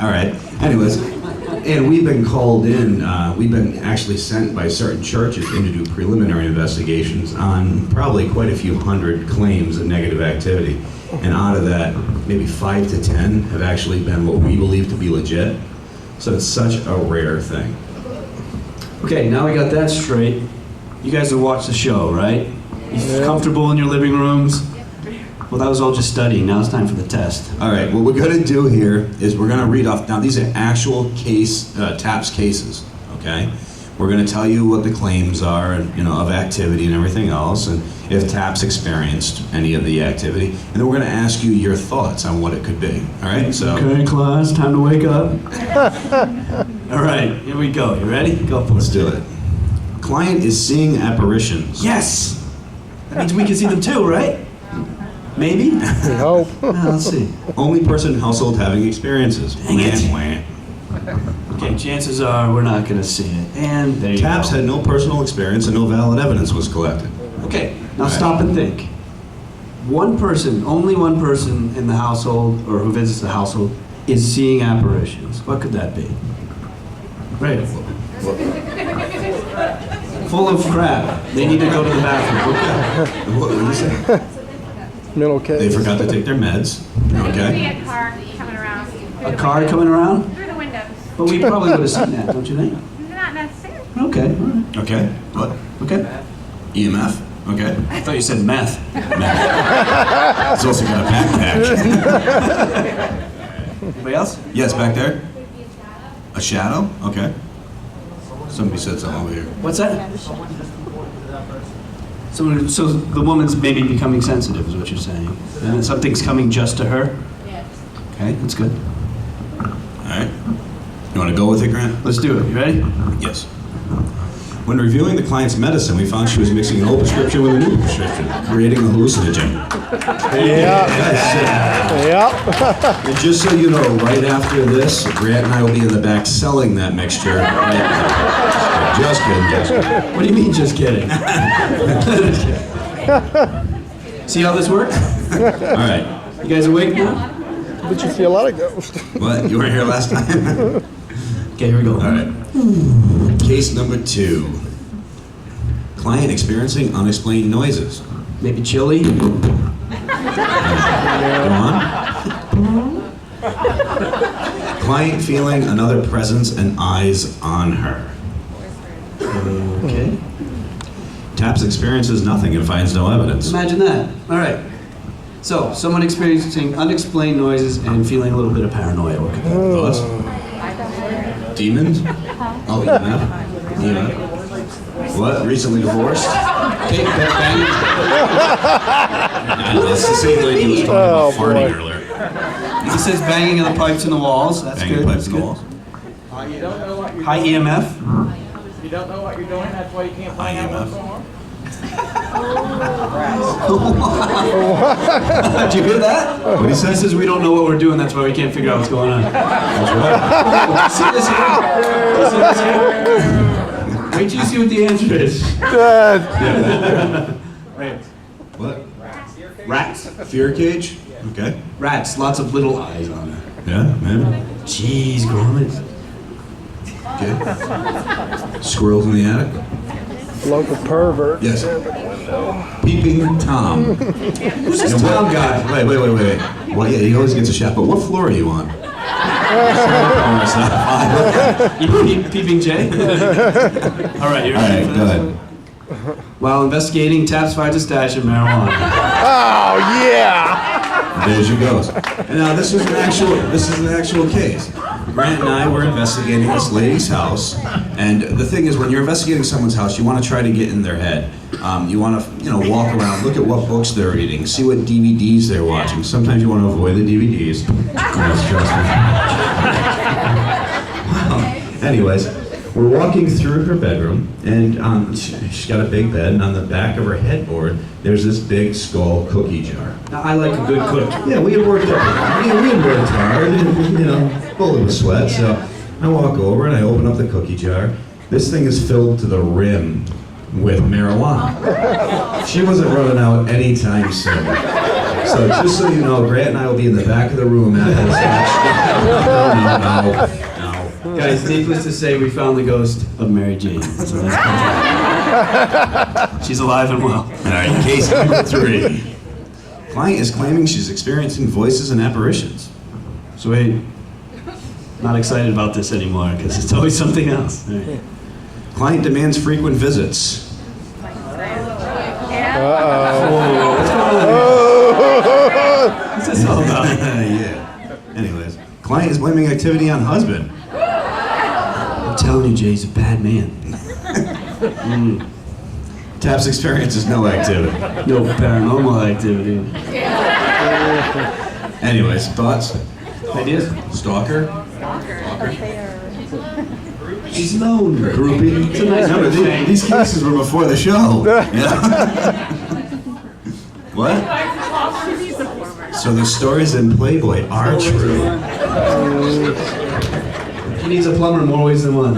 All right. Anyways, and we've been called in, we've been actually sent by certain churches in to do preliminary investigations on probably quite a few hundred claims of negative activity. And out of that, maybe 5 to 10 have actually been what we believe to be legit. So it's such a rare thing. Okay, now we got that straight. You guys have watched the show, right? You comfortable in your living rooms? Well, that was all just studying. Now it's time for the test. All right, what we're going to do here is we're going to read off. Now, these are actual TAPS cases, okay? We're going to tell you what the claims are, you know, of activity and everything else, and if TAPS experienced any of the activity. And then we're going to ask you your thoughts on what it could be, all right? So. Okay, class, time to wake up. All right, here we go. You ready? Go for it. Let's do it. Client is seeing apparitions. Yes! That means we can see them too, right? Maybe? We hope. Let's see. Only person in household having experiences. Dang it. Okay, chances are we're not going to see it. And there you go. TAPS had no personal experience and no valid evidence was collected. Okay, now stop and think. One person, only one person in the household, or who visits the household, is seeing apparitions. What could that be? Right. Full of crap. They need to go to the bathroom. Okay. What did you say? Mental case. They forgot to take their meds. Okay. A car coming around. A car coming around? Through the windows. But we probably would have seen that, don't you think? Not necessarily. Okay, all right. Okay. What? Okay. EMF. Okay. I thought you said meth. Meth. It's also got a backpack. Anybody else? Yes, back there. A shadow? Okay. Somebody said something over here. What's that? So the woman's maybe becoming sensitive, is what you're saying. And then something's coming just to her? Yes. Okay, that's good. All right. You want to go with it, Grant? Let's do it. You ready? Yes. When reviewing the client's medicine, we found she was mixing an old prescription with a new prescription, creating a hallucinogen. Yeah. Yep. And just so you know, right after this, Grant and I will be in the back selling that mixture. Right? Just kidding, just kidding. What do you mean, just kidding? See how this works? All right. You guys awake now? But you see a lot of ghosts. What? You weren't here last time? Okay, here we go. All right. Case number 2. Client experiencing unexplained noises. Maybe chilly? Go on. Client feeling another presence and eyes on her. Okay. TAPS experiences nothing and finds no evidence. Imagine that. All right. So, someone experiencing unexplained noises and feeling a little bit of paranoia. What could that be? Thoughts? Demons? Oh, yeah. What? Recently divorced? Okay, bang. That's the same lady who was talking about farting earlier. He says banging of the pipes in the walls. That's Banging good. pipes That's in the good. walls. You don't know what you're High doing. EMF. You don't know what you're doing, that's why you can't find out what's going on? Did you hear that? What he said? He says we don't know what we're doing, that's why we can't figure out what's going on. See this here? You see this here? Wait till you see what the answer is. Dad. Right. What? Rats. Fear cage? Okay. Rats. Lots of little eyes on it. Yeah, maybe. Jeez, Gromit. Okay. Squirrels in the attic? Local pervert. Yes. Peeping Tom. Who's this Tom guy? Wait. Well, yeah, he always gets a shot, but what floor are you on? Oh, it's not 5. Peeping Jay? All right, you're All right, go ahead. While investigating, taps finds a stash of marijuana. Oh, yeah. There she goes. And now this is an actual case. Grant and I were investigating this lady's house, and the thing is, when you're investigating someone's house, you want to try to get in their head. You want to, walk around, look at what books they're reading, see what DVDs they're watching. Sometimes you want to avoid the DVDs. Yes, trust me. Well, anyways, we're walking through her bedroom, and she's got a big bed, and on the back of her headboard, there's this big skull cookie jar. Now, I like a good cook. Yeah, we had worked hard, full of sweat. So I walk over and I open up the cookie jar. This thing is filled to the rim with marijuana. She wasn't running out anytime soon. So just so you know, Grant and I will be in the back of the room at this No. Guys, needless to say, we found the ghost of Mary Jane. So that's she's alive and well. All right, case number 3. Client is claiming she's experiencing voices and apparitions. So wait, not excited about this anymore because it's always something else. Right. Client demands frequent visits. What's this all about? Yeah. Anyways, client is blaming activity on husband. I'm telling you, Jay, he's a bad man. Taps experiences no activity. No paranormal activity. Anyways, thoughts? Ideas? Stalker? She's alone. Groupie? It's a nice No, these cases were before the show. Yeah. What? So the stories in Playboy are true. He needs a plumber in more ways than one.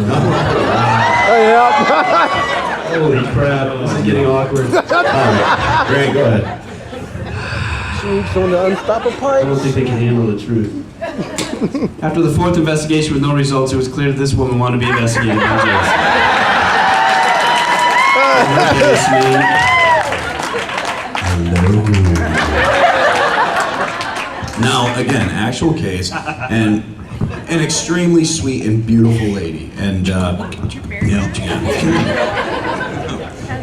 Holy crap, this is getting awkward. All right. Great, go ahead. She needs someone to unstop a I pipe. don't think they can handle the truth. After the 4th investigation with no results, it was clear that this woman wanted to be investigated by Jason. Now, again, actual case, and an extremely sweet and beautiful lady. And,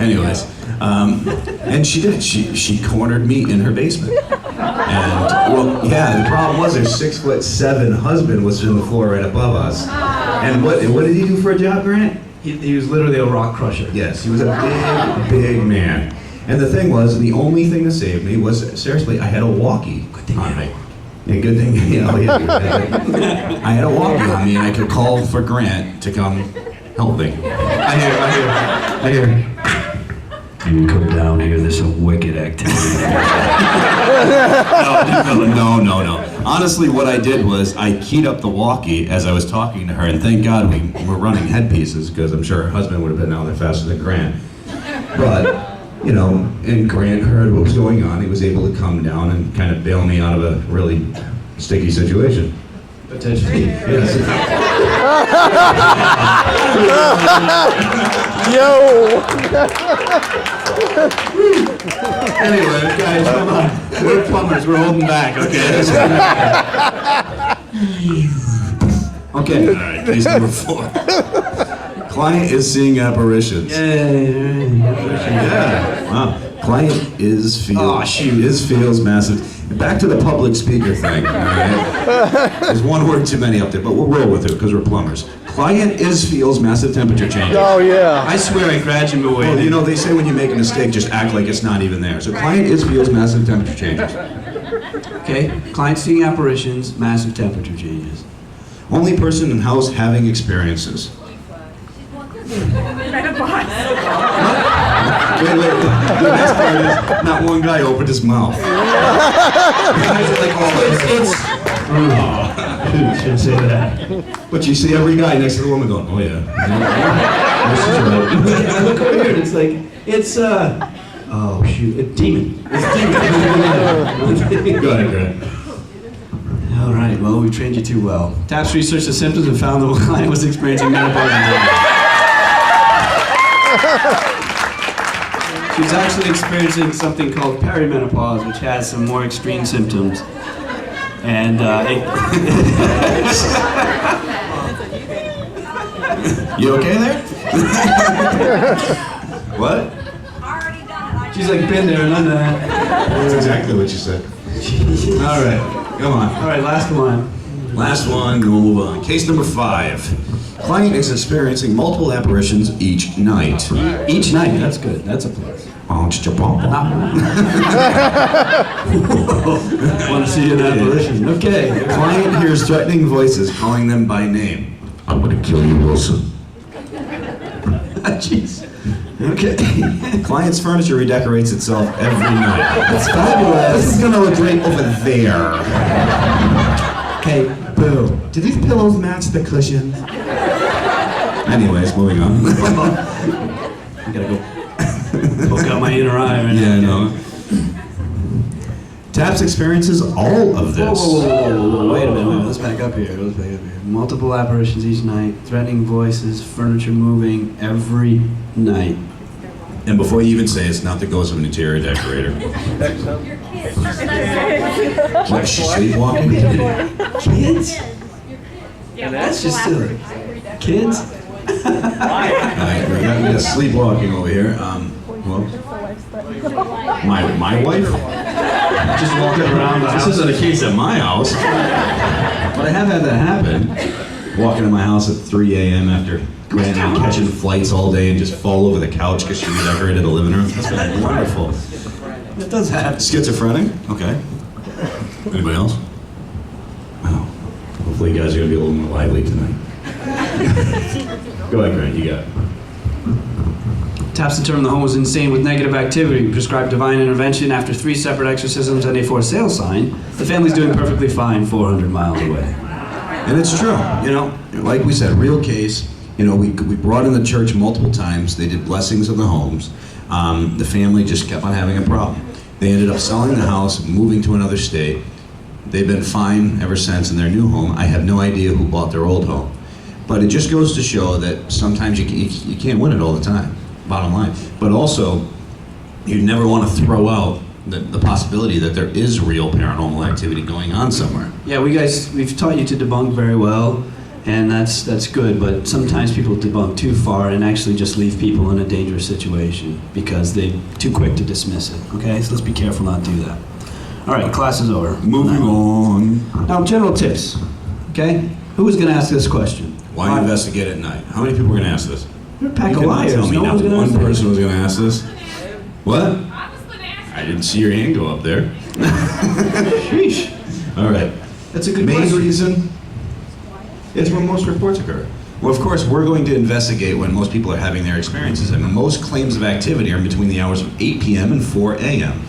anyways, and she did. She cornered me in her basement. And, well, yeah, the problem was her 6'7" husband was in the floor right above us. And what did he do for a job, Grant? He was literally a rock crusher. Yes, he was a big man. And the thing was, the only thing that saved me was, seriously, I had a walkie on me. Yeah, good thing, I had a walkie on me and I could call for Grant to come help me. I hear. You come down here, there's some wicked activity. No. Honestly, what I did was I keyed up the walkie as I was talking to her, and thank God we were running headpieces because I'm sure her husband would have been down there faster than Grant. But, and Grant heard what was going on. He was able to come down and kind of bail me out of a really sticky situation. Potentially. Yes. Yo! Anyway, guys, come on. We're plumbers. We're holding back, okay? Okay. All right, case number 4. Client is seeing apparitions. Yeah. Wow. Client feels massive. Back to the public speaker thing. All right? There's one word too many up there, but we'll roll with it because we're plumbers. Client feels massive temperature changes. Oh, yeah. I swear I graduated away. Well, they say when you make a mistake, just act like it's not even there. So client feels massive temperature changes. Okay. Client seeing apparitions, massive temperature changes. Only person in house having experiences. Wait. The best part is, not one guy opened his mouth. Shouldn't say that. But you see every guy next to the woman going, oh yeah. I look over here and it's like, it's Oh, shoot. A demon. It's demon. Go ahead, Greg. All right, well, we trained you too well. TAPS researched the symptoms and found the client was experiencing menopause anxiety. She's actually experiencing something called perimenopause, which has some more extreme symptoms. And You okay there? What? she's like, been there, done that. That's exactly what you said. All right, come on. All right, last one. Last one, and we'll move on. Case number 5. Client is experiencing multiple apparitions each night. Each night, that's good. That's a plus. Want to see an apparition? Okay. The client hears threatening voices calling them by name. I'm gonna kill you, Wilson. Jeez. Okay. Client's furniture redecorates itself every night. That's fabulous. This is gonna look great over there. Okay, boo. Do these pillows match the cushions? Anyways, moving on. I gotta go poke out my inner eye right now. Yeah, no. TAPS experiences all of this. Whoa. Wait a minute. Let's back up here. Multiple apparitions each night, threatening voices, furniture moving every night. And before you even say it's not the ghost of an interior decorator. What, she's sleepwalking? Kids? That's just silly. Kids? Alright, we got sleepwalking over here. Well, my wife? Just walking around the house. This isn't a case at my house. But I have had that happen. Walking to my house at 3 a.m. after going and catching flights all day and just fall over the couch because she redecorated the living room. That's been wonderful. It does happen. Schizophrenic? Okay. Anybody else? Wow. Hopefully you guys are going to be a little more lively tonight. Go ahead, Grant. You got it. TAPS determined the home was insane with negative activity. We prescribed divine intervention after 3 separate exorcisms and a for sale sign. The family's doing perfectly fine 400 miles away. And it's true, you know, like we said, real case. You know, we brought in the church multiple times. They did blessings of the homes. The family just kept on having a problem. They ended up selling the house, moving to another state. They've been fine ever since in their new home. I have no idea who bought their old home. But it just goes to show that sometimes you can't win it all the time, bottom line. But also, you never want to throw out the possibility that there is real paranormal activity going on somewhere. Yeah, we've taught you to debunk very well, and that's good, but sometimes people debunk too far and actually just leave people in a dangerous situation because they're too quick to dismiss it, okay? So let's be careful not to do that. All right, class is over. Moving on. Now, general tips, okay? Who was going to ask this question? Why investigate at night? How many people are going to ask this? You're a pack You of cannot liars. tell me No not one's gonna one ask person that. was going to ask this. What? I didn't see your hand go up there. Sheesh. All right. That's a good Main question. reason? It's where most reports occur. Well, of course, we're going to investigate when most people are having their experiences. I mean, most claims of activity are between the hours of 8 p.m. and 4 a.m.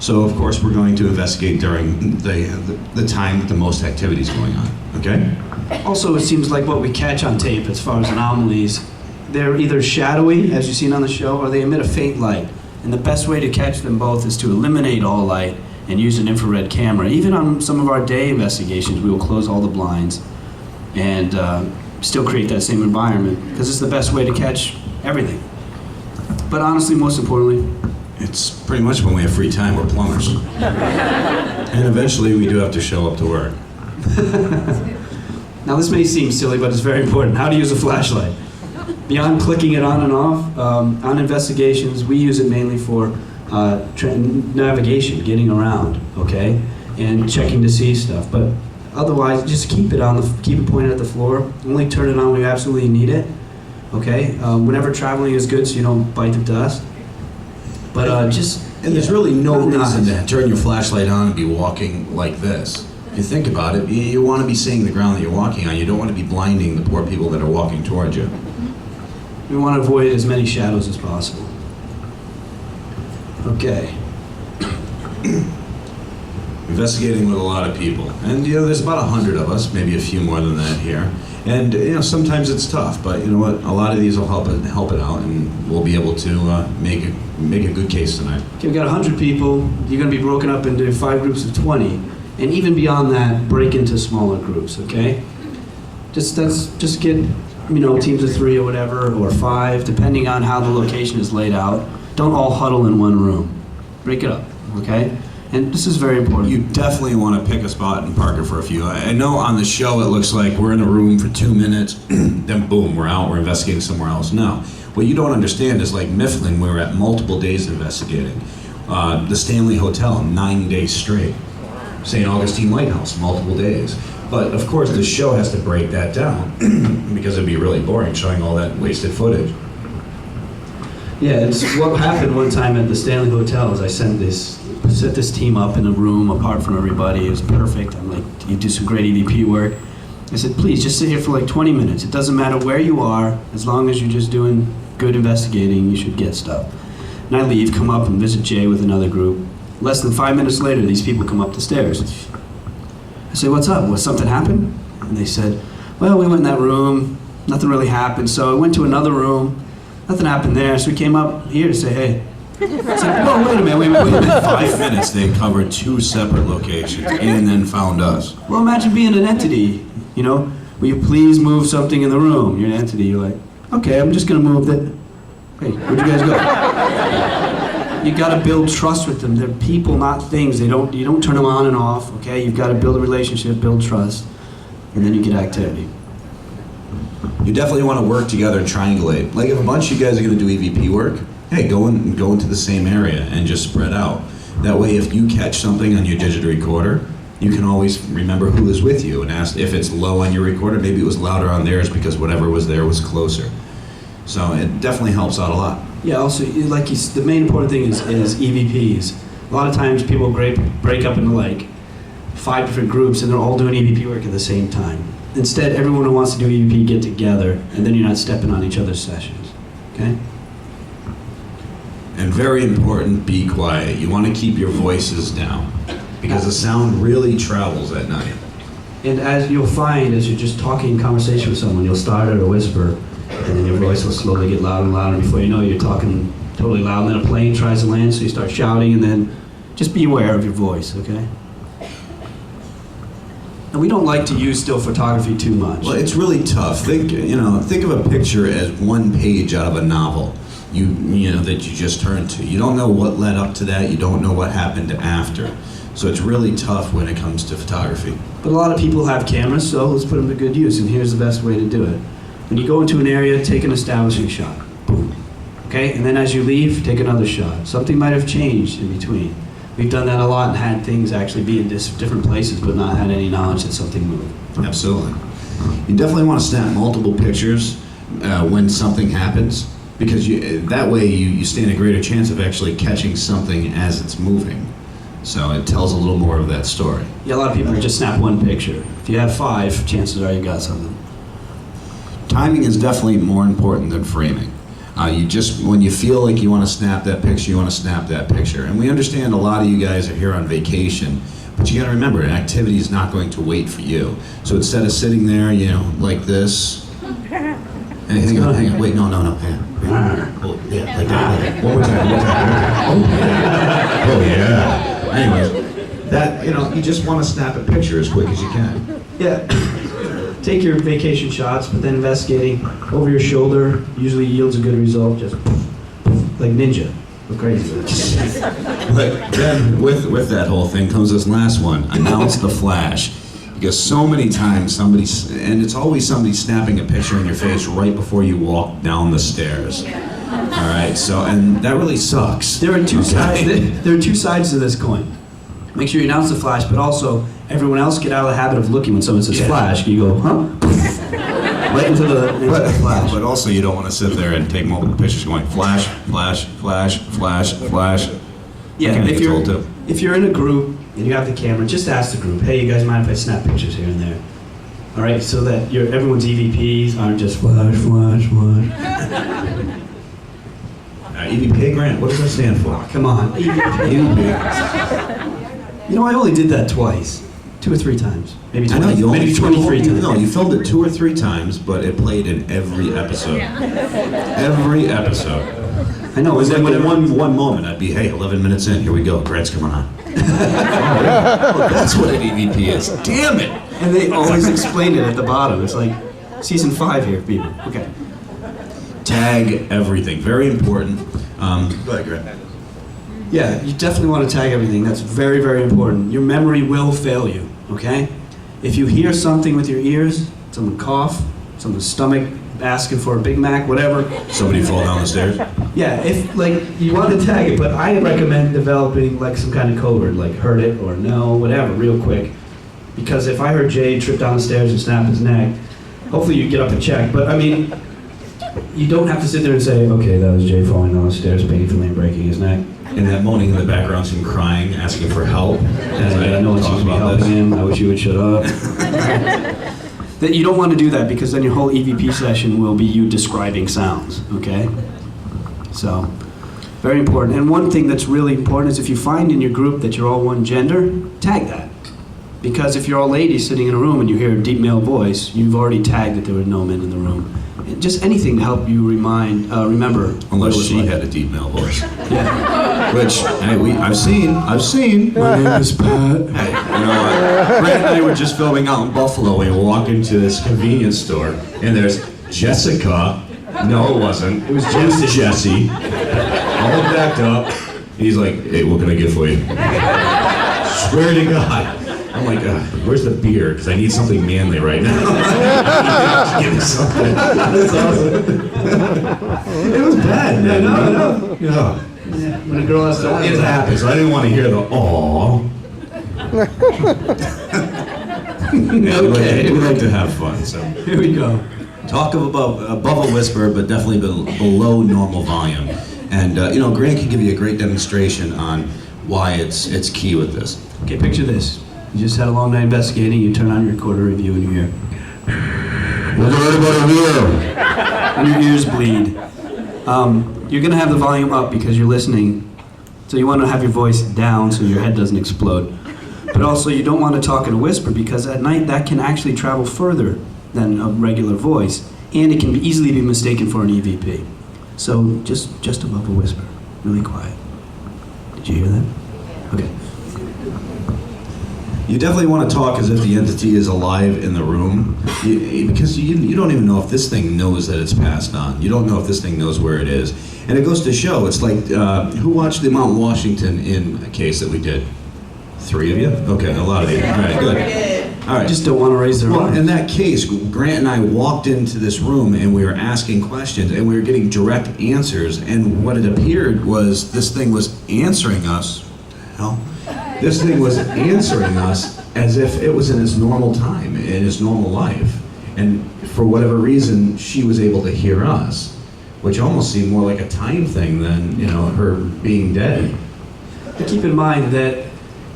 So, of course, we're going to investigate during the time that the most activity is going on. Okay? Also, it seems like what we catch on tape as far as anomalies, they're either shadowy, as you've seen on the show, or they emit a faint light. And the best way to catch them both is to eliminate all light and use an infrared camera. Even on some of our day investigations, we will close all the blinds and still create that same environment because it's the best way to catch everything. But honestly, most importantly, It's pretty much when we have free time, we're plumbers. And eventually we do have to show up to work. now this may seem silly, but it's very important. How to use a flashlight. Beyond clicking it on and off, on investigations, we use it mainly for navigation, getting around, okay, and checking to see stuff. But otherwise, just keep it pointed at the floor. Only turn it on when you absolutely need it, okay. Whenever traveling is good, so you don't bite the dust. But And there's really no reason to turn your flashlight on and be walking like this. If you think about it, you want to be seeing the ground that you're walking on. You don't want to be blinding the poor people that are walking towards you. We want to avoid as many shadows as possible. Okay. We investigating with a lot of people. And, there's about 100 of us, maybe a few more than that here. And, sometimes it's tough, but you know what? A lot of these will help it out, and we'll be able to make a good case tonight. Okay, we've got 100 people. You're going to be broken up into 5 groups of 20. And even beyond that, break into smaller groups, okay? Just get, teams of 3 or whatever, or 5, depending on how the location is laid out. Don't all huddle in one room. Break it up, okay? And this is very important. You definitely want to pick a spot and park it for a few. I know on the show it looks like we're in a room for 2 minutes, then boom, we're out, we're investigating somewhere else. No. What you don't understand is like Mifflin, we were at multiple days investigating. The Stanley Hotel, 9 days straight. St. Augustine Lighthouse, multiple days. But of course the show has to break that down because it'd be really boring showing all that wasted footage. Yeah, it's what happened one time at the Stanley Hotel is I set this team up in a room apart from everybody. It was perfect. I'm like, you do some great EVP work. I said, please just sit here for like 20 minutes. It doesn't matter where you are, as long as you're just doing good investigating, you should get stuff. And I leave, come up and visit Jay with another group. Less than 5 minutes later, these people come up the stairs. I say, what's up? Was something happen? And they said, well, we went in that room, nothing really happened. So I went to another room, nothing happened there. So we came up here to say, hey. It's like, whoa, wait a minute. In 5 minutes, they covered 2 separate locations and then found us. Well, imagine being an entity, will you please move something in the room? You're an entity, you're like, okay, I'm just gonna move that. Hey, where'd you guys go? You gotta build trust with them. They're people, not things. You don't turn them on and off, okay? You've gotta build a relationship, build trust, and then you get activity. You definitely want to work together and triangulate. Like if a bunch of you guys are gonna do EVP work, hey, go into the same area and just spread out. That way, if you catch something on your digital recorder, you can always remember who is with you and ask if it's low on your recorder, maybe it was louder on theirs because whatever was there was closer. So it definitely helps out a lot. Yeah, also, the main important thing is EVPs. A lot of times people break up into like 5 different groups and they're all doing EVP work at the same time. Instead, everyone who wants to do EVP get together and then you're not stepping on each other's sessions, okay? And very important, be quiet. You want to keep your voices down because the sound really travels at night. And as you'll find, as you're just talking in conversation with someone, you'll start at a whisper, and then your voice will slowly get louder and louder. Before you know it, you're talking totally loud, and then a plane tries to land, so you start shouting, and then just be aware of your voice, okay? And we don't like to use still photography too much. Well, it's really tough. Think of a picture as one page out of a novel. That you just turned to. You don't know what led up to that. You don't know what happened after. So it's really tough when it comes to photography. But a lot of people have cameras, so let's put them to good use. And here's the best way to do it. When you go into an area, take an establishing shot. Boom. Okay? And then as you leave, take another shot. Something might have changed in between. We've done that a lot and had things actually be in different places, but not had any knowledge that something moved. Absolutely. You definitely want to snap multiple pictures when something happens. Because that way you stand a greater chance of actually catching something as it's moving. So it tells a little more of that story. Yeah, a lot of people just snap one picture. If you have 5, chances are you got something. Timing is definitely more important than framing. When you feel like you want to snap that picture, you want to snap that picture. And we understand a lot of you guys are here on vacation, but you got to remember, an activity is not going to wait for you. So instead of sitting there, like this. Hang on, wait, no, hang on. Oh, yeah, like that. One more time. Oh, yeah. Anyway, you just want to snap a picture as quick as you can. Yeah. Take your vacation shots, but then investigating over your shoulder usually yields a good result. Just like ninja. Go crazy. But then with that whole thing comes this last one. Announce the flash. Because so many times and it's always somebody snapping a picture in your face right before you walk down the stairs. All right, and that really sucks. There are two sides. There are 2 sides to this coin. Make sure you announce the flash, but also everyone else get out of the habit of looking when someone says flash. You go, huh? Right into the flash. But also you don't want to sit there and take multiple pictures going flash, flash, flash, flash, flash. Yeah, if you're in a group and you have the camera, just ask the group, hey, you guys mind if I snap pictures here and there? All right, so that everyone's EVPs aren't just flash, flash, flash. EVP grant, what does that stand for? Come on, EVP. You know, I only did that twice. 2 or 3 times. Maybe I know, 20, you only maybe 23 times. No, you filmed it 2 or 3 times, but it played in every episode. Every episode. I know. It was and like then in whenever- one moment, I'd be, hey, 11 minutes in, here we go, Grant's coming on. Oh, that's what an EVP is. Damn it! And they always explain it at the bottom. It's like season 5 here, people. Okay. Tag everything, very important. Go ahead, Grant. Yeah, you definitely want to tag everything. That's very, very important. Your memory will fail you, okay? If you hear something with your ears, someone cough, someone's stomach asking for a Big Mac, whatever. Somebody fall down the stairs? Yeah, if, like, you want to tag it, but I recommend developing, like, some kind of code word, like heard it or no, whatever, real quick. Because if I heard Jay trip down the stairs and snap his neck, hopefully you get up and check. But, I mean, you don't have to sit there and say, okay, that was Jay falling down the stairs painfully and breaking his neck. And that moaning in the background, him crying, asking for help. I know it's supposed to be helping him. I wish you would shut up. That you don't want to do that because then your whole EVP session will be you describing sounds, okay? So, very important. And one thing that's really important is if you find in your group that you're all one gender, tag that. Because if you're all ladies sitting in a room and you hear a deep male voice, you've already tagged that there were no men in the room. Just anything to help you remember. Unless she had a deep male voice. Yeah. Which, hey, I've seen. My name is Pat. Hey, you know what? Grant and I were just filming out in Buffalo. We walk into this convenience store, and there's Jessica. No, it wasn't. It was just Jesse. All backed up. He's like, hey, what can I get for you? Swear to God. I'm like, where's the beer? Because I need something manly right now. Give me something. That's awesome. It was bad, man. No. Yeah, when a girl has to It happened, so I didn't want to hear the aww. Okay. We like to have fun, so. Here we go. Talk of above a whisper, but definitely below normal volume. And, Grant can give you a great demonstration on why it's key with this. Okay, picture this. You just had a long night investigating, you turn on your recorder review and you hear, What did everybody hear? and your ears bleed. You're going to have the volume up because you're listening, so you want to have your voice down so your head doesn't explode. But also you don't want to talk in a whisper because at night that can actually travel further than a regular voice, and it can easily be mistaken for an EVP. So just above a whisper, really quiet. Did you hear that? Okay. You definitely want to talk as if the entity is alive in the room, because you don't even know if this thing knows that it's passed on. You don't know if this thing knows where it is. And it goes to show, it's like, who watched the Mount Washington in a case that we did? 3 of you? Okay, a lot of you. All right, good. All right. Just don't want to raise their arms. In that case, Grant and I walked into this room and we were asking questions and we were getting direct answers, and what it appeared was this thing was answering us. This thing was answering us as if it was in its normal time, in its normal life. And for whatever reason, she was able to hear us, which almost seemed more like a time thing than, her being dead. But keep in mind that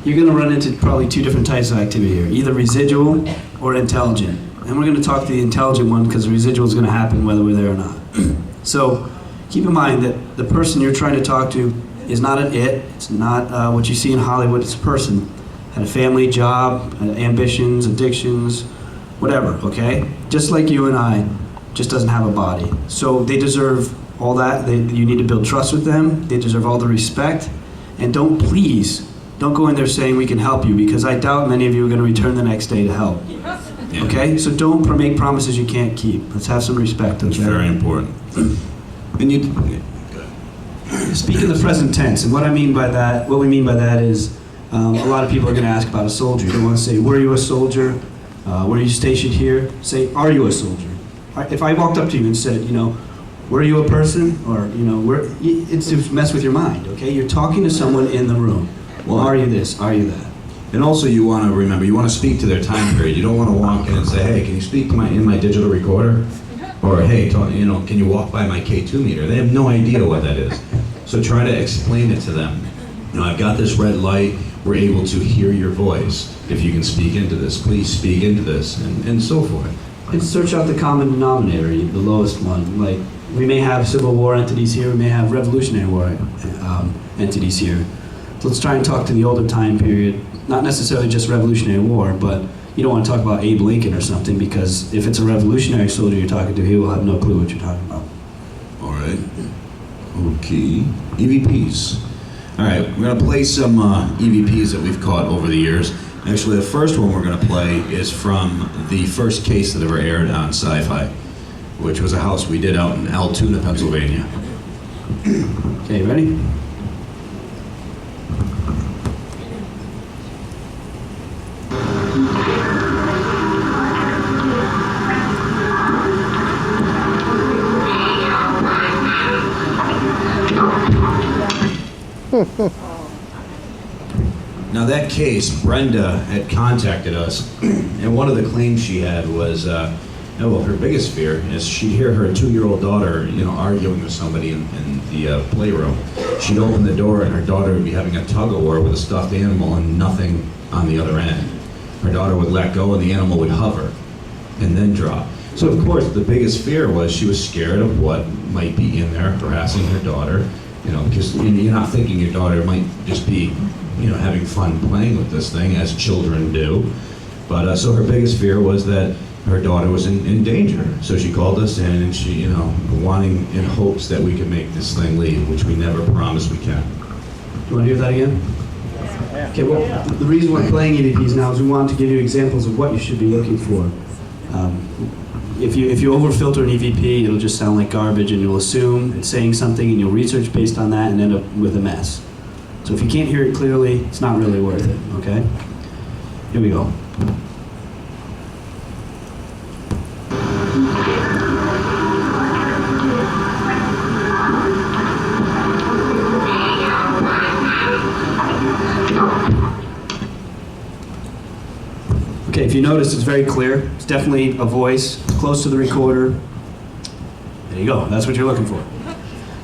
you're going to run into probably 2 different types of activity here, either residual or intelligent. And we're going to talk to the intelligent one because the residual is going to happen whether we're there or not. So keep in mind that the person you're trying to talk to is not an it. It's not what you see in Hollywood. It's a person. Had a family, job, ambitions, addictions, whatever, okay? Just like you and I, just doesn't have a body. So they deserve all that. You need to build trust with them. They deserve all the respect. And don't go in there saying we can help you, because I doubt many of you are going to return the next day to help. Yeah. Okay? So don't make promises you can't keep. Let's have some respect, okay? It's very important. And Speak in the present tense, and what we mean by that is a lot of people are going to ask about a soldier. They want to say, were you a soldier? Were you stationed here? Say, are you a soldier? If I walked up to you and said, were you a person? Or, it's to mess with your mind, okay? You're talking to someone in the room. Well, are you this? Are you that? And also you want to remember, you want to speak to their time period. You don't want to walk in and say, hey, can you speak to in my digital recorder? Or, hey, can you walk by my K2 meter? They have no idea what that is. So try to explain it to them. I've got this red light. We're able to hear your voice. If you can speak into this, please speak into this, and so forth. And search out the common denominator, the lowest one. Like, we may have Civil War entities here, we may have Revolutionary War entities here. So let's try and talk to the older time period, not necessarily just Revolutionary War, but you don't want to talk about Abe Lincoln or something, because if it's a revolutionary soldier you're talking to, he will have no clue what you're talking about. All right. Okay. EVPs. All right, we're going to play some EVPs that we've caught over the years. Actually, the first one we're going to play is from the first case that ever aired on Syfy, which was a house we did out in Altoona, Pennsylvania. Okay, ready? Now that case, Brenda had contacted us, and one of the claims she had was, well, her biggest fear is she'd hear her 2-year-old daughter, arguing with somebody in the playroom. She'd open the door and her daughter would be having a tug-of-war with a stuffed animal and nothing on the other end. Her daughter would let go and the animal would hover and then drop. So of course the biggest fear was she was scared of what might be in there harassing her daughter, because you're not thinking your daughter might just be having fun playing with this thing, as children do. But so her biggest fear was that her daughter was in danger. So she called us in and she, wanting in hopes that we could make this thing leave, which we never promised we can. You want to hear that again? Okay, well, the reason we're playing EVPs now is we want to give you examples of what you should be looking for. If you over-filter an EVP, it'll just sound like garbage, and you'll assume it's saying something, and you'll research based on that and end up with a mess. So if you can't hear it clearly, it's not really worth it, okay? Here we go. Okay, if you notice, it's very clear. It's definitely a voice. It's close to the recorder. There you go. That's what you're looking for.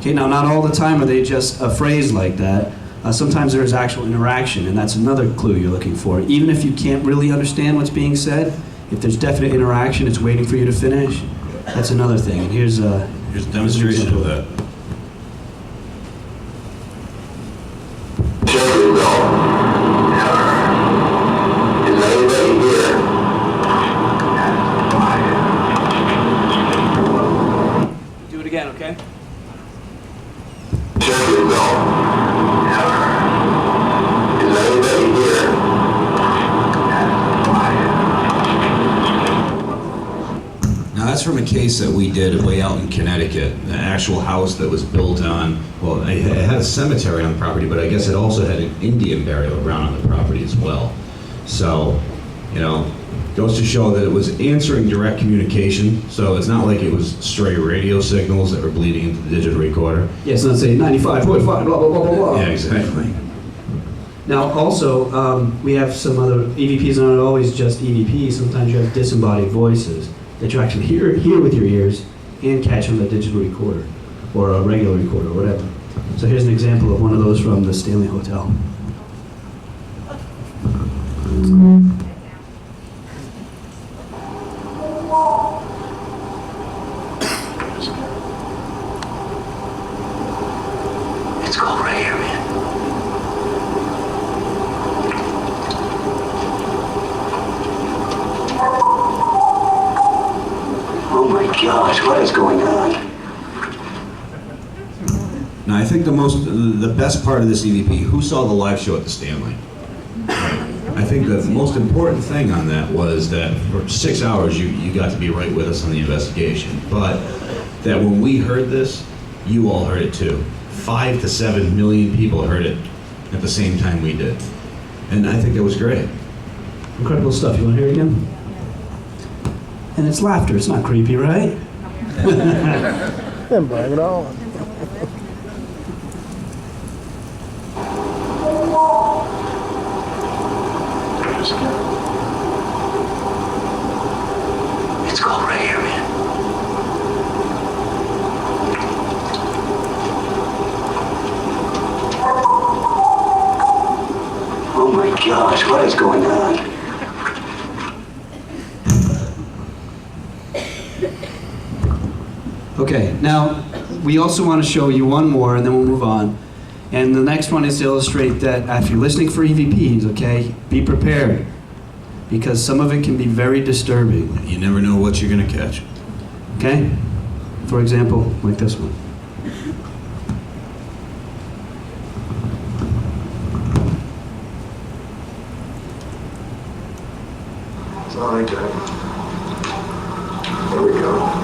Okay, now not all the time are they just a phrase like that. Sometimes there is actual interaction, and that's another clue you're looking for. Even if you can't really understand what's being said, if there's definite interaction, it's waiting for you to finish, that's another thing. And here's a demonstration of that. Do it again, okay? Now that's from a case that we did way out in Connecticut, an actual house that was built on, well, it had a cemetery on the property, but I guess it also had an Indian burial ground on the property as well. So, goes to show that it was answering direct communication, so it's not like it was stray radio signals that were bleeding into the digital recorder. Yeah, it's not saying 95.5, blah, blah, blah, blah, blah. Yeah, exactly. Now, also, we have some other EVPs, are not always just EVPs. Sometimes you have disembodied voices that you actually hear with your ears and catch on the digital recorder or a regular recorder or whatever. So here's an example of one of those from the Stanley Hotel. It's cold right here, man. Oh my gosh, what is going on? Now I think the best part of this EVP, who saw the live show at the Stanley? I think the most important thing on that was that for 6 hours you got to be right with us on the investigation, but that when we heard this, you all heard it too. 5 to 7 million people heard it at the same time we did. And I think that was great. Incredible stuff. You want to hear it again? And it's laughter. It's not creepy, right? Then bring it on. It's cold right here, man. Oh my gosh, what is going on? Okay, now we also want to show you one more and then we'll move on. And the next one is to illustrate that if you're listening for EVPs, okay, be prepared. Because some of it can be very disturbing. You never know what you're gonna catch. Okay? For example, like this one. That's all I got. There we go.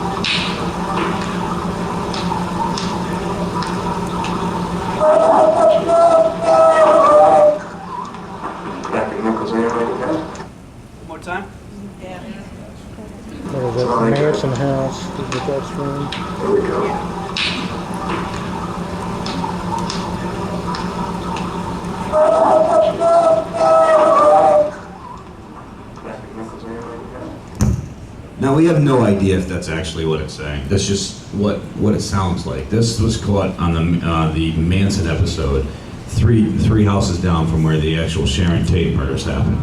Happy Nichols, anybody got? One more time. What is that, Manson House, is what that's from? There we go. Happy Nichols, anybody got? Now we have no idea if that's actually what it's saying. That's just what it sounds like. This was caught on the Manson episode, three houses down from where the actual Sharon Tate murders happened.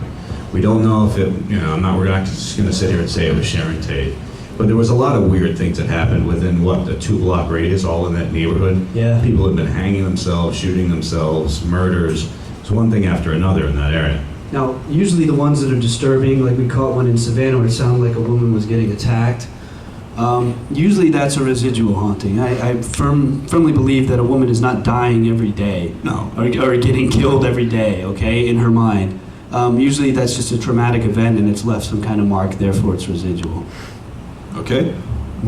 We don't know if it, we're not just going to sit here and say it was Sharon Tate. But there was a lot of weird things that happened within, a 2-block radius, all in that neighborhood. Yeah. People have been hanging themselves, shooting themselves, murders. It's one thing after another in that area. Now, usually the ones that are disturbing, like we caught one in Savannah where it sounded like a woman was getting attacked. Usually that's a residual haunting. I firmly believe that a woman is not dying every day. No. Or getting killed every day, okay, in her mind. Usually that's just a traumatic event and it's left some kind of mark, therefore it's residual. Okay?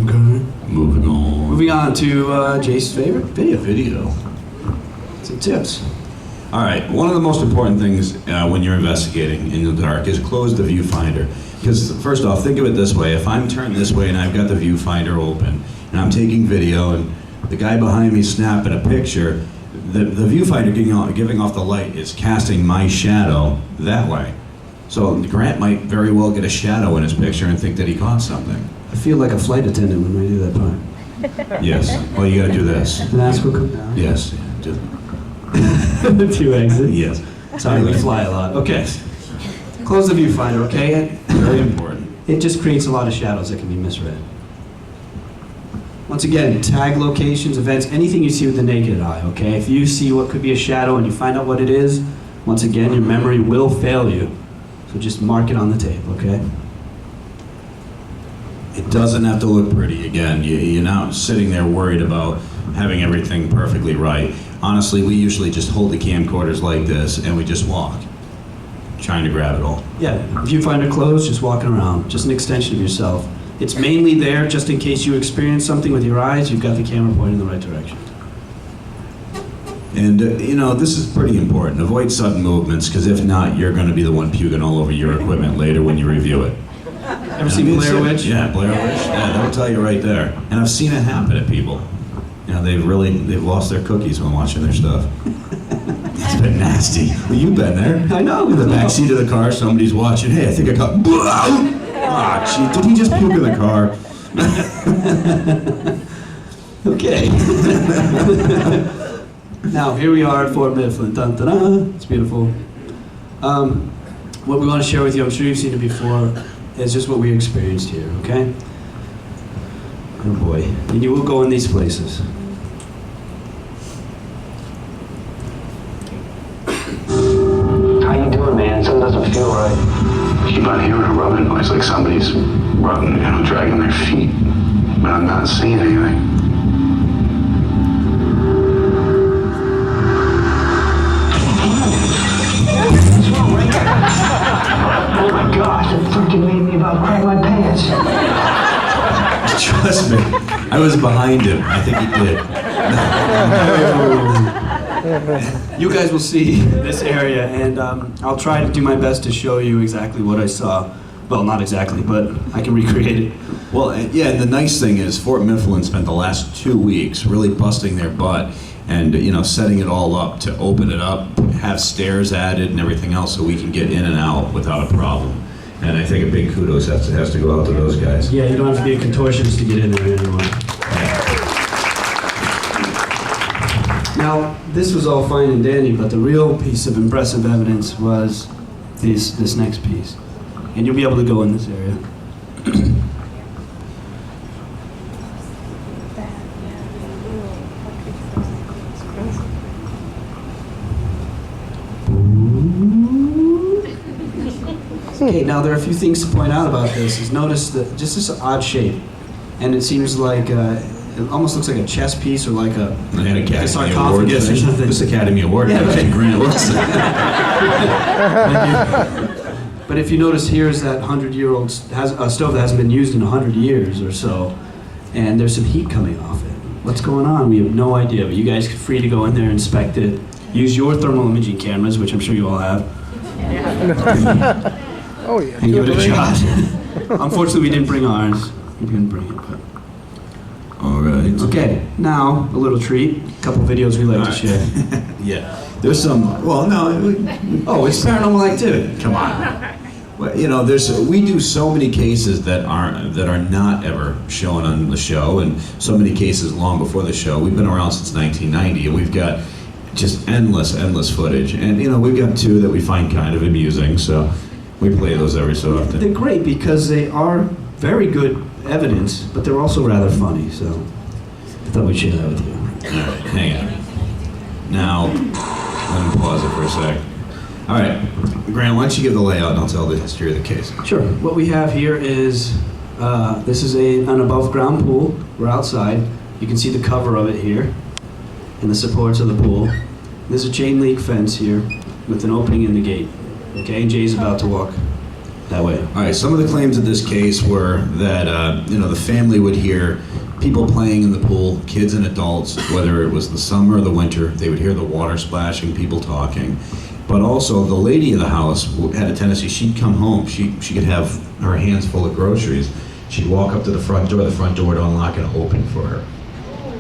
Okay. Moving on. Moving on to Jace's favorite Video. Some tips. All right, one of the most important things when you're investigating in the dark is close the viewfinder. Because first off, think of it this way. If I'm turned this way and I've got the viewfinder open and I'm taking video and the guy behind me snapping a picture, the viewfinder giving off the light is casting my shadow that way. So Grant might very well get a shadow in his picture and think that he caught something. I feel like a flight attendant when I do that part. Yes. Well, you gotta do this. The mask will come down. Yes. To exit. Yes. Sorry, we fly a lot. Okay. Close the viewfinder, okay? Very important. It just creates a lot of shadows that can be misread. Once again, tag locations, events, anything you see with the naked eye, okay? If you see what could be a shadow and you find out what it is, once again, your memory will fail you. So just mark it on the tape, okay? It doesn't have to look pretty. Again, you're not sitting there worried about having everything perfectly right. Honestly, we usually just hold the camcorders like this and we just walk, trying to grab it all. Yeah, viewfinder closed, just walking around, just an extension of yourself. It's mainly there just in case you experience something with your eyes, you've got the camera pointing in the right direction. And, this is pretty important. Avoid sudden movements, because if not, you're going to be the one puking all over your equipment later when you review it. Ever seen Blair Witch? Yeah, Blair Witch. Yeah, that'll tell you right there. And I've seen it happen to people. They've lost their cookies when watching their stuff. It's been nasty. Well, you've been there. I know. In the back seat of the car, somebody's watching. Hey, I think I caught. Ah, gee, did he just puke in the car? Okay. Now, here we are at Fort Mifflin. Dun, dun, dun. It's beautiful. What we want to share with you, I'm sure you've seen it before, is just what we experienced here, okay? Oh boy. And you will go in these places. How you doing, man? Something doesn't feel right. Keep on hearing a rubbing noise, like somebody's rubbing, dragging their feet. But I'm not seeing anything. Oh my gosh, it freaking made me about crap my pants. Trust me, I was behind him. I think he did. You guys will see this area, and I'll try to do my best to show you exactly what I saw. Well, not exactly, but I can recreate it. Well, yeah, and the nice thing is Fort Mifflin spent the last 2 weeks really busting their butt and, setting it all up to open it up, have stairs added and everything else so we can get in and out without a problem. And I think a big kudos has to go out to those guys. Yeah, you don't have to be a contortionist to get in there anymore. Now, this was all fine and dandy, but the real piece of impressive evidence was this next piece. And you'll be able to go in this area. Okay, now there are a few things to point out about this. Is notice that just this odd shape, and it seems like it almost looks like a chess piece or like a sarcophagus or something. This Academy Award. Yeah, right. Grant Wilson. But if you notice, here is that 100-year-old has a stove that hasn't been used in 100 years or so, and there's some heat coming off it. What's going on? We have no idea. But you guys are free to go in there, inspect it, use your thermal imaging cameras, which I'm sure you all have. Oh yeah. And give it a shot. Unfortunately, we didn't bring ours. We didn't bring it, but. All right. Okay, now a little treat. A couple videos we like to share. Yeah. There's some. Well, no. Oh, it's Paranormal Activity. Come on. Well, you know, we do so many cases that are not ever shown on the show, and so many cases long before the show. We've been around since 1990, and we've got just endless footage. And you know, we've got two that we find kind of amusing, so we play those every so often. They're great because they are very good evidence, but they're also rather funny. So I thought we'd share that with you. All right, hang on. Now, let me pause it for a sec. All right, Grant, why don't you give the layout and I'll tell the history of the case. Sure. What we have here is, this is an above ground pool. We're outside. You can see the cover of it here and the supports of the pool. There's a chain link fence here with an opening in the gate. Okay, and Jay's about to walk that way. All right, some of the claims of this case were that, you know, the family would hear people playing in the pool, kids and adults, whether it was the summer or the winter, they would hear the water splashing, people talking. But also, the lady of the house had a tendency, she'd come home, she could have her hands full of groceries. She'd walk up to the front door would unlock and open for her.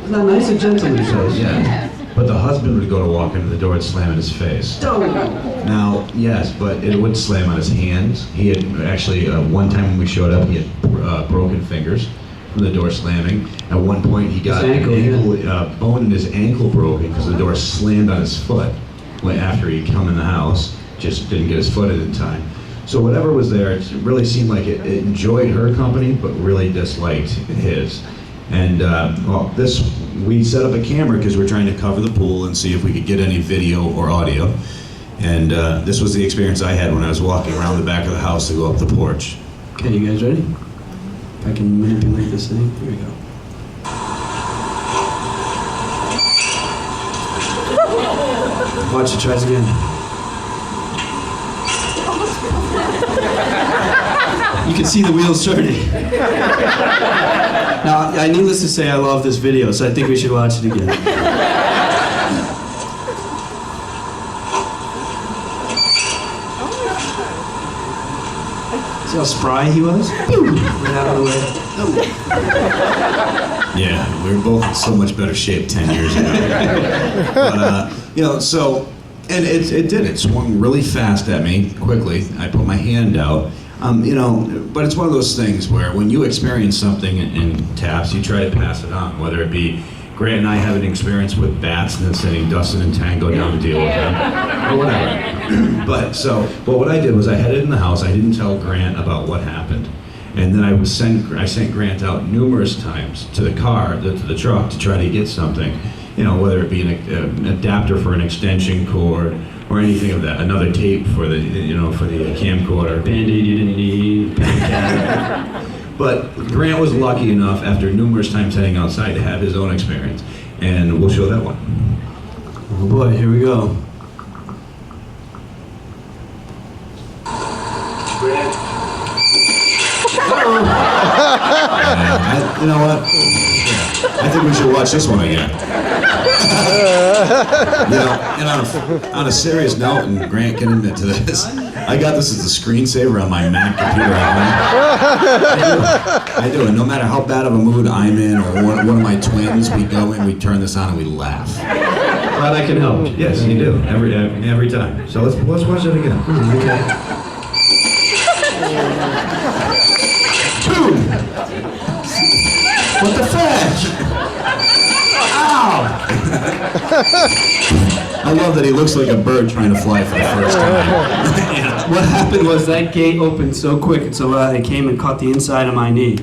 Isn't that nice and gentlemanly? Yeah. But the husband would go to walk into the door and slam in his face. Now, yes, but it would slam on his hands. He had actually, one time when we showed up, he had broken fingers from the door slamming. At one point, he got an bone in his ankle broken because the door slammed on his foot after he'd come in the house, just didn't get his foot in time. So whatever was there, it really seemed like it enjoyed her company, but really disliked his. And well, we set up a camera because we're trying to cover the pool and see if we could get any video or audio. And this was the experience I had when I was walking around the back of the house to go up the porch. Okay, you guys ready? If I can manipulate this thing, here we go. Watch it, tries again. You can see the wheels turning. Now, needless to say, I love this video, so I think we should watch it again. See how spry he was? Right out of the way. Yeah, we were both in so much better shape 10 years ago. But, you know, so, and it did. It swung really fast at me, quickly. I put my hand out. You know, but it's one of those things where when you experience something in taps, you try to pass it on, whether it be Grant and I have an experience with bats and then sending Dustin and Tango down to deal with them, or whatever. But what I did was I had it in the house. I didn't tell Grant about what happened. And then I sent Grant out numerous times to the car, to the truck, to try to get something, you know, whether it be an adapter for an extension cord or anything of that, another tape for the, you know, for the camcorder. Band-Aid you didn't need, But Grant was lucky enough, after numerous times heading outside, to have his own experience. And we'll show that one. Oh boy, here we go. You know what? I think we should watch this one again. You know, and on a serious note, and Grant can admit to this, I got this as a screensaver on my Mac computer at home. I do, and no matter how bad of a mood I'm in, or one of my twins, we go in, we turn this on, and we laugh. Glad I can help. Yes, you do, every time. So let's watch it again. Okay. What the fetch? Ow! I love that he looks like a bird trying to fly for the first time. What happened was that gate opened so quick and so loud, it came and caught the inside of my knee.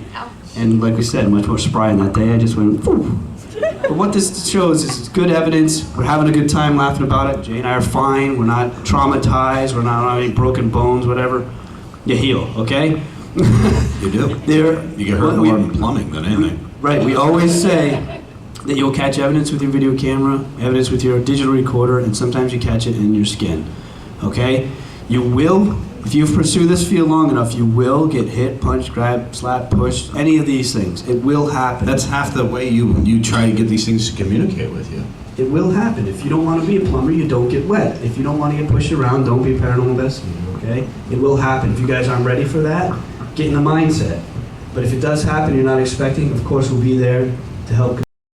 And like we said, much more spry on that day, I just went, phew. But what this shows is good evidence. We're having a good time laughing about it. Jay and I are fine. We're not traumatized. We're not on any broken bones, whatever. you heal, okay? You do. There, You get hurt more in plumbing than anything. right, we always say that you'll catch evidence with your video camera, evidence with your digital recorder, and sometimes you catch it in your skin, okay? You will, if you pursue this field long enough, you will get hit, punched, grabbed, slapped, pushed, any of these things. It will happen. That's half the way you try to get these things to communicate with you. It will happen. If you don't want to be a plumber, you don't get wet. If you don't want to get pushed around, don't be a paranormal investigator, okay? It will happen. If you guys aren't ready for that, get in the mindset. But if it does happen, you're not expecting, of course we'll be there to help